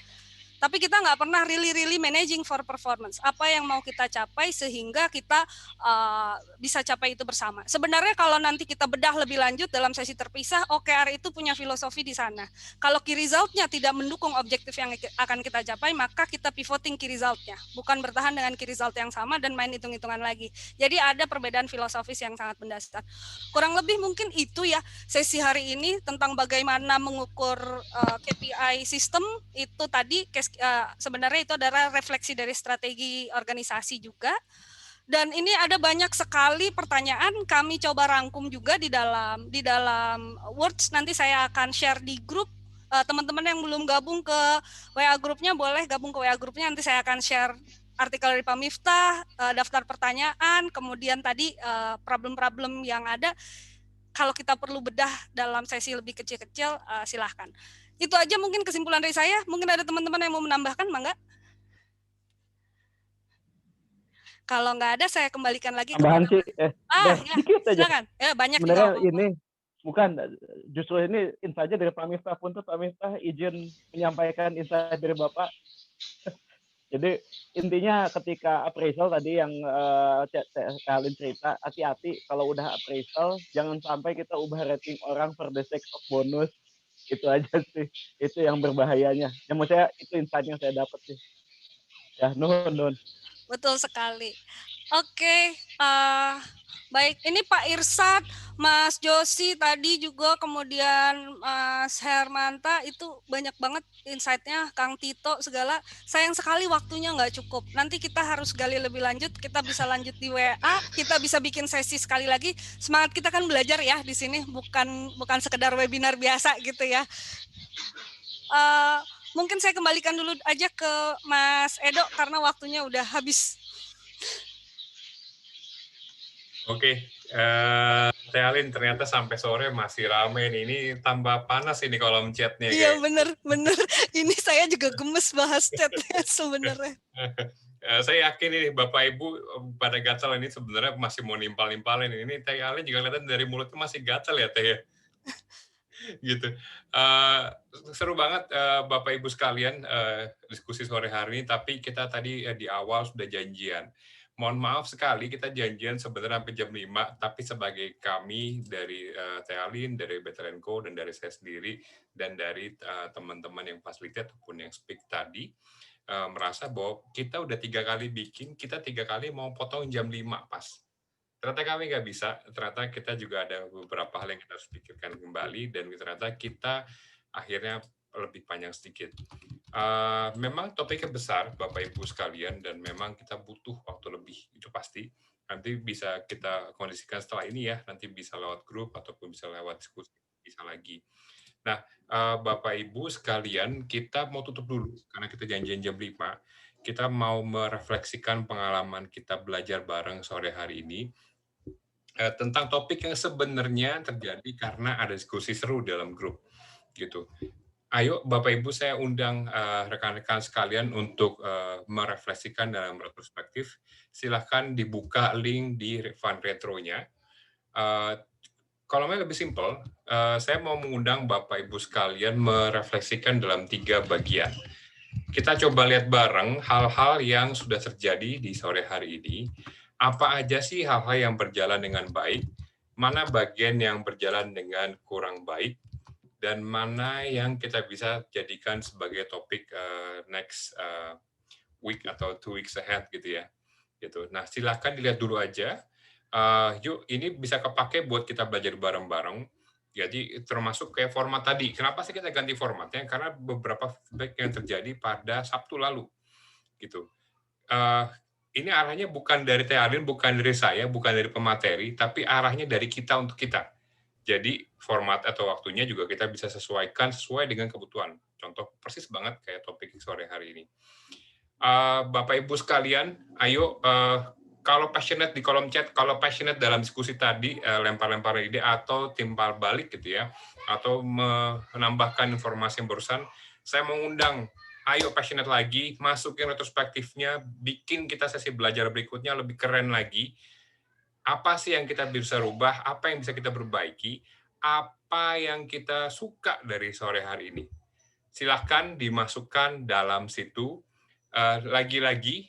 Tapi kita nggak pernah really managing for performance. Apa yang mau kita capai sehingga kita bisa capai itu bersama. Sebenarnya kalau nanti kita bedah lebih lanjut dalam sesi terpisah, OKR itu punya filosofi di sana. Kalau key result-nya tidak mendukung objektif yang akan kita capai, maka kita pivoting key result-nya. Bukan bertahan dengan key result yang sama dan main hitung-hitungan lagi. Jadi ada perbedaan filosofis yang sangat mendasar. Kurang lebih mungkin itu ya sesi hari ini tentang bagaimana mengukur KPI sistem. Itu tadi sebenarnya itu adalah refleksi dari strategi organisasi juga. Dan ini ada banyak sekali pertanyaan, kami coba rangkum juga di dalam Words. Nanti saya akan share di grup. Teman-teman yang belum gabung ke WA grupnya boleh gabung ke WA grupnya. Nanti saya akan share artikel dari Pak Miftah, daftar pertanyaan, kemudian tadi problem-problem yang ada. Kalau kita perlu bedah dalam sesi lebih kecil-kecil, silahkan. Itu aja mungkin kesimpulan dari saya. Mungkin ada teman-teman yang mau menambahkan, mangga? Kalau nggak ada, saya kembalikan lagi. Tambahan sih, sedikit aja. Silakan. Ya, banyak. Sebenarnya ini bukan, justru ini insight dari Pak Miftah pun tuh, Pak Miftah izin menyampaikan insight dari Bapak. Jadi intinya ketika appraisal tadi yang kalian cerita, hati-hati kalau udah appraisal, jangan sampai kita ubah rating orang for the sake of bonus. Itu aja sih, itu yang berbahayanya. Yang menurut saya itu insight yang saya dapat sih. Ya, nuhun. Betul sekali. Oke, baik. Ini Pak Irsad, Mas Josi tadi juga, kemudian Mas Hermanta, itu banyak banget insight-nya, Kang Tito segala. Sayang sekali waktunya nggak cukup. Nanti kita harus gali lebih lanjut. Kita bisa lanjut di WA. Kita bisa bikin sesi sekali lagi. Semangat kita kan belajar ya di sini, bukan sekedar webinar biasa gitu ya. Mungkin saya kembalikan dulu aja ke Mas Edo karena waktunya udah habis. Oke, Teh Alin, ternyata sampai sore masih rame nih. Ini tambah panas ini kolom chatnya. Iya bener. Ini saya juga gemes bahas chatnya sebenarnya. Saya yakin ini Bapak Ibu pada gatal ini sebenarnya masih mau nimpal-nimpalin. Ini Teh Alin juga kelihatan dari mulutnya masih gatal ya Teh ya. Gitu. Seru banget Bapak Ibu sekalian diskusi sore hari ini, tapi kita tadi di awal sudah janjian mohon maaf sekali kita janjian sebenarnya sampai jam 5, tapi sebagai kami dari Tealin, dari Better & Co, dan dari saya sendiri, dan dari teman-teman yang facilitate ataupun yang speak tadi, merasa bahwa kita udah 3 kali bikin, kita 3 kali mau potong jam 5 pas. Ternyata kami nggak bisa, ternyata kita juga ada beberapa hal yang kita harus pikirkan kembali, dan ternyata kita akhirnya lebih panjang sedikit. Memang topiknya besar, Bapak Ibu sekalian, dan memang kita butuh waktu lebih, itu pasti. Nanti bisa kita kondisikan setelah ini ya, nanti bisa lewat grup ataupun bisa lewat diskusi, bisa lagi. Nah, Bapak Ibu sekalian, kita mau tutup dulu, karena kita janjian jam 5. Kita mau merefleksikan pengalaman kita belajar bareng sore hari ini, tentang topik yang sebenarnya terjadi karena ada diskusi seru dalam grup. Gitu. Ayo Bapak Ibu, saya undang rekan-rekan sekalian untuk merefleksikan dalam retrospektif. Silahkan dibuka link di Fund Retro-nya. Kalau lebih simpel, saya mau mengundang Bapak Ibu sekalian merefleksikan dalam 3 bagian. Kita coba lihat bareng hal-hal yang sudah terjadi di sore hari ini. Apa aja sih hal-hal yang berjalan dengan baik, mana bagian yang berjalan dengan kurang baik, dan mana yang kita bisa jadikan sebagai topik next week atau 2 weeks ahead gitu ya. Gitu. Nah, silakan dilihat dulu aja. Yuk, ini bisa kepake buat kita belajar bareng-bareng. Jadi termasuk kayak format tadi. Kenapa sih kita ganti formatnya? Karena beberapa feedback yang terjadi pada Sabtu lalu. Gitu. Ini arahnya bukan dari Tealin, bukan dari saya, bukan dari pemateri, tapi arahnya dari kita untuk kita. Jadi format atau waktunya juga kita bisa sesuaikan sesuai dengan kebutuhan. Contoh persis banget kayak topik sore hari ini. Bapak Ibu sekalian, ayo kalau passionate di kolom chat, kalau passionate dalam diskusi tadi, lempar-lempar ide atau timpal balik gitu ya, atau menambahkan informasi yang barusan, saya mengundang, ayo passionate lagi, masukin retrospektifnya, bikin kita sesi belajar berikutnya lebih keren lagi. Apa sih yang kita bisa rubah, apa yang bisa kita perbaiki, apa yang kita suka dari sore hari ini. Silahkan dimasukkan dalam situ. Lagi-lagi,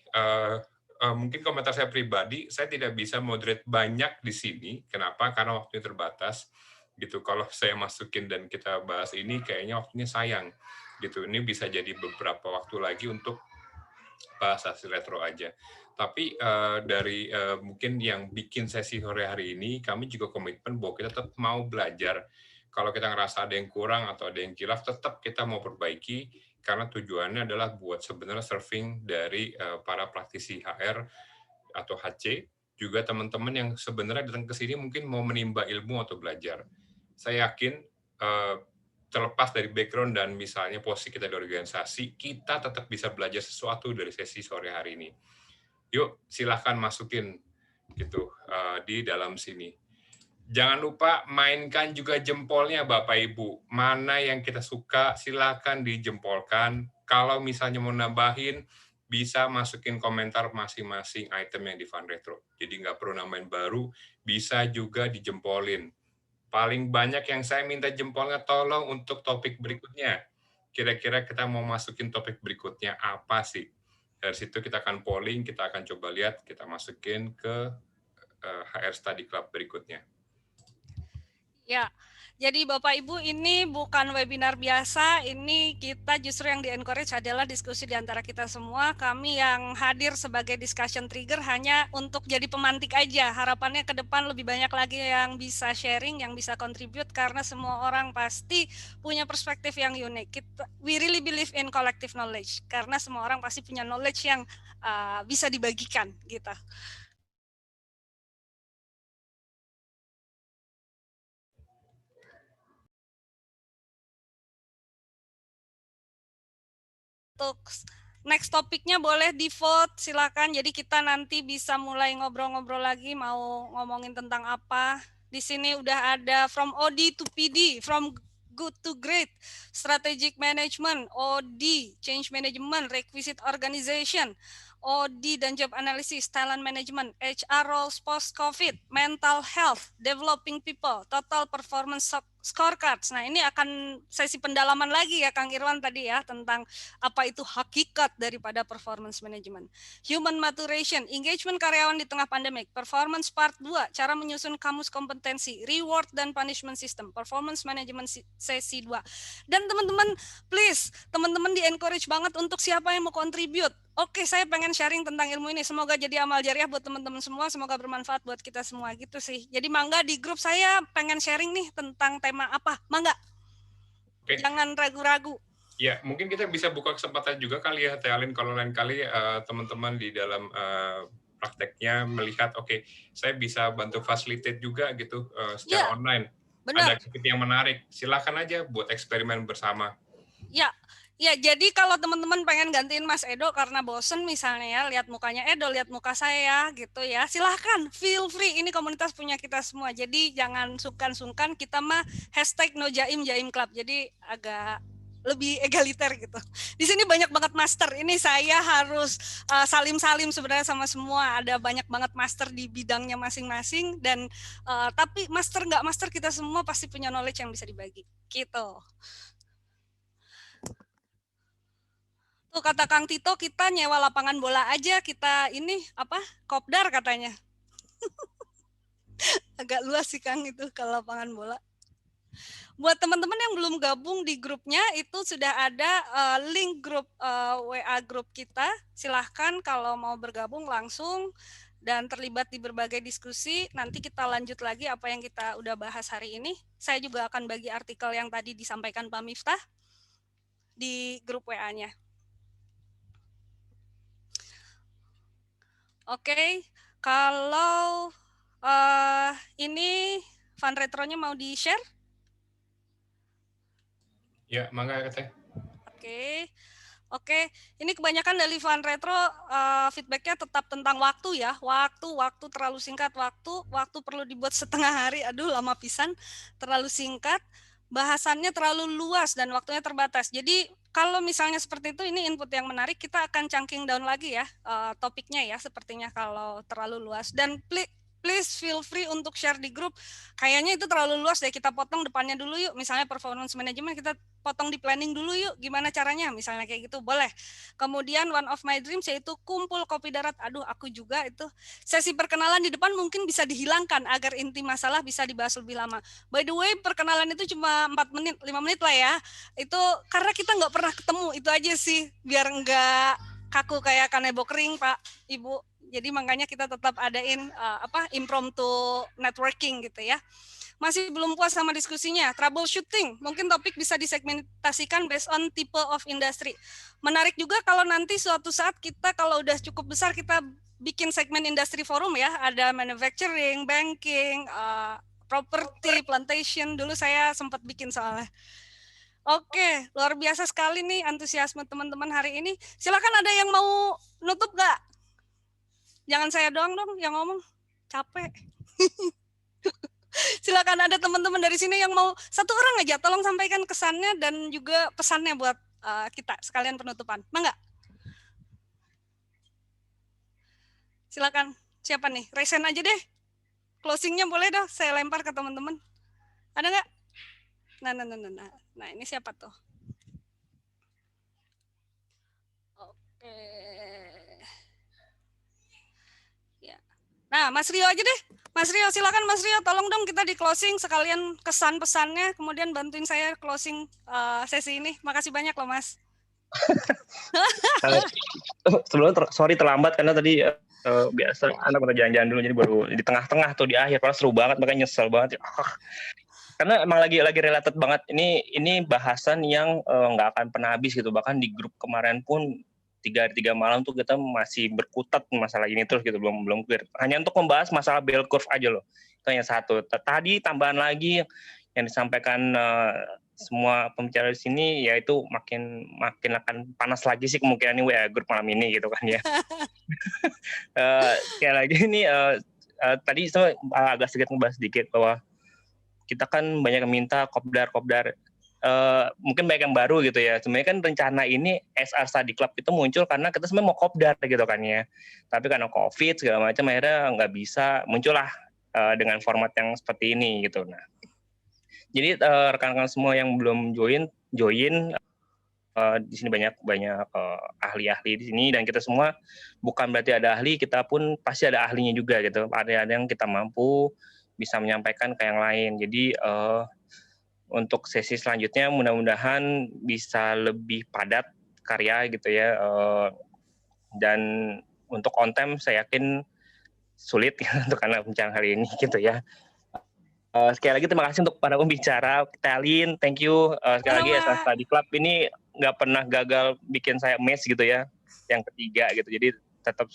mungkin komentar saya pribadi, saya tidak bisa moderate banyak di sini. Kenapa? Karena waktunya terbatas. Gitu. Kalau saya masukin dan kita bahas ini, kayaknya waktunya sayang. Gitu. Ini bisa jadi beberapa waktu lagi untuk bahas hasil retro aja. Tapi dari mungkin yang bikin sesi sore hari ini, kami juga komitmen bahwa kita tetap mau belajar. Kalau kita ngerasa ada yang kurang atau ada yang kilaf, tetap kita mau perbaiki, karena tujuannya adalah buat sebenarnya serving dari para praktisi HR atau HC, juga teman-teman yang sebenarnya datang ke sini mungkin mau menimba ilmu atau belajar. Saya yakin terlepas dari background dan misalnya posisi kita di organisasi, kita tetap bisa belajar sesuatu dari sesi sore hari ini. Yuk, silahkan masukin gitu di dalam sini. Jangan lupa mainkan juga jempolnya Bapak Ibu. Mana yang kita suka, silahkan dijempolkan. Kalau misalnya mau nambahin, bisa masukin komentar masing-masing item yang di Fund Retro. Jadi nggak perlu nambahin baru, bisa juga dijempolin. Paling banyak yang saya minta jempolnya, tolong untuk topik berikutnya. Kira-kira kita mau masukin topik berikutnya apa sih? Dari situ kita akan polling, kita akan coba lihat, kita masukin ke HR Study Club berikutnya. Ya, jadi Bapak Ibu, ini bukan webinar biasa, ini kita justru yang di-encourage adalah diskusi di antara kita semua. Kami yang hadir sebagai discussion trigger hanya untuk jadi pemantik aja. Harapannya ke depan lebih banyak lagi yang bisa sharing, yang bisa contribute, karena semua orang pasti punya perspektif yang unik. We really believe in collective knowledge, karena semua orang pasti punya knowledge yang bisa dibagikan gitu. Untuk next topiknya boleh di vote, silakan. Jadi kita nanti bisa mulai ngobrol-ngobrol lagi, mau ngomongin tentang apa. Di sini udah ada from OD to PD, from good to great, strategic management, OD, change management, requisite organization, OD dan job analysis, talent management, HR roles post-COVID, mental health, developing people, total performance scorecards. Nah, ini akan sesi pendalaman lagi ya Kang Irwan tadi ya tentang apa itu hakikat daripada performance management. Human maturation, engagement karyawan di tengah pandemik, performance part 2, cara menyusun kamus kompetensi, reward dan punishment system, performance management sesi 2. Dan teman-teman, please, teman-teman di-encourage banget untuk siapa yang mau contribute. Oke, saya pengen sharing tentang ilmu ini. Semoga jadi amal jariah buat teman-teman semua. Semoga bermanfaat buat kita semua gitu sih. Jadi mangga di grup saya pengen sharing nih tentang tema apa. Mangga. Oke. Jangan ragu-ragu. Ya, mungkin kita bisa buka kesempatan juga kali ya, Teh Alin, kalau lain kali teman-teman di dalam prakteknya melihat, oke, saya bisa bantu facilitate juga gitu secara online. Benar. Ada aktivitas yang menarik. Silakan aja buat eksperimen bersama. Ya, jadi kalau teman-teman pengen gantiin Mas Edo karena bosen misalnya ya, lihat mukanya Edo, lihat muka saya gitu ya, silahkan, feel free, ini komunitas punya kita semua, jadi jangan sungkan-sungkan, kita mah #nojaim Jaim Club, jadi agak lebih egaliter gitu. Di sini banyak banget master, ini saya harus salim-salim sebenarnya sama semua, ada banyak banget master di bidangnya masing-masing, dan tapi master nggak master, kita semua pasti punya knowledge yang bisa dibagi, gitu. Tuh kata Kang Tito, kita nyewa lapangan bola aja, kita ini apa kopdar katanya. Agak luas sih Kang itu kalau lapangan bola. Buat teman-teman yang belum gabung di grupnya, itu sudah ada link grup WA grup kita. Silahkan kalau mau bergabung langsung dan terlibat di berbagai diskusi. Nanti kita lanjut lagi apa yang kita udah bahas hari ini. Saya juga akan bagi artikel yang tadi disampaikan Pak Miftah di grup WA-nya. Oke, kalau ini Fun Retro-nya mau di-share? Ya, mangga Teh. Oke. Ini kebanyakan dari Fun Retro feedback-nya tetap tentang waktu ya. Waktu terlalu singkat, waktu perlu dibuat setengah hari. Aduh, lama pisan, terlalu singkat. Bahasannya terlalu luas dan waktunya terbatas. Jadi kalau misalnya seperti itu, ini input yang menarik, kita akan chunking down lagi ya topiknya ya, sepertinya kalau terlalu luas. Dan please feel free untuk share di grup. Kayaknya itu terlalu luas deh, kita potong depannya dulu yuk. Misalnya performance management, kita potong di planning dulu yuk. Gimana caranya? Misalnya kayak gitu, boleh. Kemudian one of my dreams yaitu kumpul kopi darat. Aduh, aku juga itu. Sesi perkenalan di depan mungkin bisa dihilangkan agar inti masalah bisa dibahas lebih lama. By the way, perkenalan itu cuma 4 menit, 5 menit lah ya. Itu karena kita nggak pernah ketemu, itu aja sih. Biar nggak kaku kayak kanebo kering, Pak, Ibu. Jadi makanya kita tetap adain impromptu networking gitu ya. Masih belum puas sama diskusinya, troubleshooting, mungkin topik bisa disegmentasikan based on type of industry. Menarik juga kalau nanti suatu saat kita kalau udah cukup besar kita bikin segmen industri forum ya, ada manufacturing, banking, property, plantation, dulu saya sempat bikin soalnya. Oke, luar biasa sekali nih antusiasme teman-teman hari ini. Silakan ada yang mau nutup nggak? Jangan saya doang dong yang ngomong, capek. Silakan ada teman-teman dari sini yang mau satu orang aja, tolong sampaikan kesannya dan juga pesannya buat kita sekalian penutupan. Mangga. Silakan. Siapa nih? Resen aja deh. Closingnya boleh dah, saya lempar ke teman-teman. Ada nggak? Nah, ini siapa tuh? Oke. Ya. Nah, Mas Rio aja deh. Mas Rio, silakan Mas Rio, tolong dong kita di closing sekalian kesan pesannya, kemudian bantuin saya closing sesi ini. Makasih banyak loh Mas. Sebelumnya sorry terlambat karena tadi biasa anak udah jalan-jalan dulu jadi baru di tengah-tengah tuh di akhir, karena seru banget makanya nyesel banget. Karena emang lagi related banget, ini bahasan yang nggak akan pernah habis gitu. Bahkan di grup kemarin pun 3 malam tuh kita masih berkutat masalah ini terus gitu, belum clear. Hanya untuk membahas masalah bell curve aja loh. Itu yang satu. Tadi tambahan lagi yang disampaikan semua pembicara di sini, yaitu makin akan panas lagi sih kemungkinan WA grup malam ini gitu kan ya. Kayak lagi ini tadi saya agak sedikit ngebahas sedikit bahwa kita kan banyak yang minta kopdar. Mungkin banyak yang baru gitu ya. Sebenarnya kan rencana ini SR Study Club itu muncul karena kita sebenarnya mau kopdar gitu kan ya. Tapi karena COVID segala macam akhirnya nggak bisa, muncullah dengan format yang seperti ini gitu. Nah, Jadi rekan-rekan semua yang belum join. Di sini banyak ahli-ahli di sini, dan kita semua bukan berarti ada ahli, kita pun pasti ada ahlinya juga gitu. Ada yang kita mampu bisa menyampaikan ke yang lain. Jadi untuk sesi selanjutnya mudah-mudahan bisa lebih padat karya gitu ya. Dan untuk on time saya yakin sulit untuk anak pembicara hari ini gitu ya. Sekali lagi terima kasih untuk para pembicara. Talin, thank you. Sekali lagi Esa Study Club ini nggak pernah gagal bikin saya amazed gitu ya. Yang ketiga gitu. Jadi tetap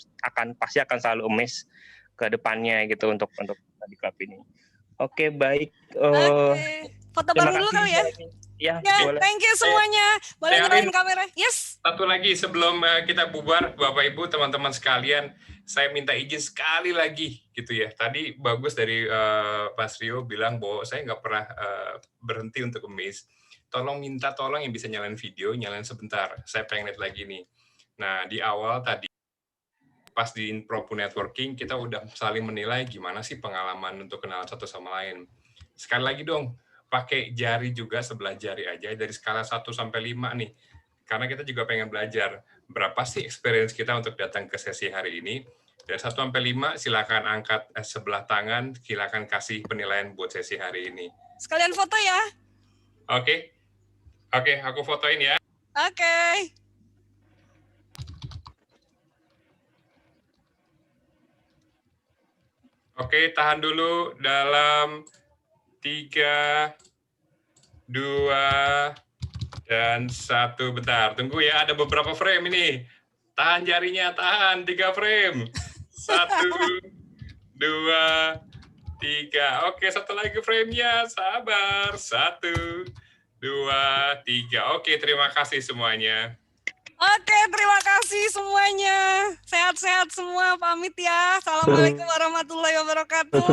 pasti akan selalu amazed ke depannya gitu untuk Study Club ini. Oke, baik. Foto baru dulu kali ya. Ya, boleh. Thank you semuanya. Boleh nyalain kamera. Yes. Satu lagi sebelum kita bubar, Bapak Ibu, teman-teman sekalian, saya minta izin sekali lagi gitu ya. Tadi bagus dari Mas Rio bilang bahwa saya nggak pernah berhenti untuk nge-miss. Tolong yang bisa nyalain video, nyalain sebentar. Saya pengen lihat lagi nih. Nah, di awal tadi pas di Impromptu Networking kita udah saling menilai gimana sih pengalaman untuk kenalan satu sama lain. Sekali lagi dong, pakai jari juga, sebelah jari aja dari skala 1 sampai 5 nih. Karena kita juga pengen belajar berapa sih experience kita untuk datang ke sesi hari ini. Dari 1 sampai 5 silakan angkat sebelah tangan, silakan kasih penilaian buat sesi hari ini. Sekalian foto ya. Oke, aku fotoin ya. Oke. Oke, tahan dulu dalam 3, 2, dan 1. Bentar, tunggu ya, ada beberapa frame ini. Tahan jarinya, tahan. 3 frame. 1, 2, 3. Oke, satu lagi frame-nya. Sabar. 1, 2, 3. Oke, terima kasih semuanya. Oke, terima kasih semuanya. Sehat-sehat semua, pamit ya. Assalamualaikum warahmatullahi wabarakatuh.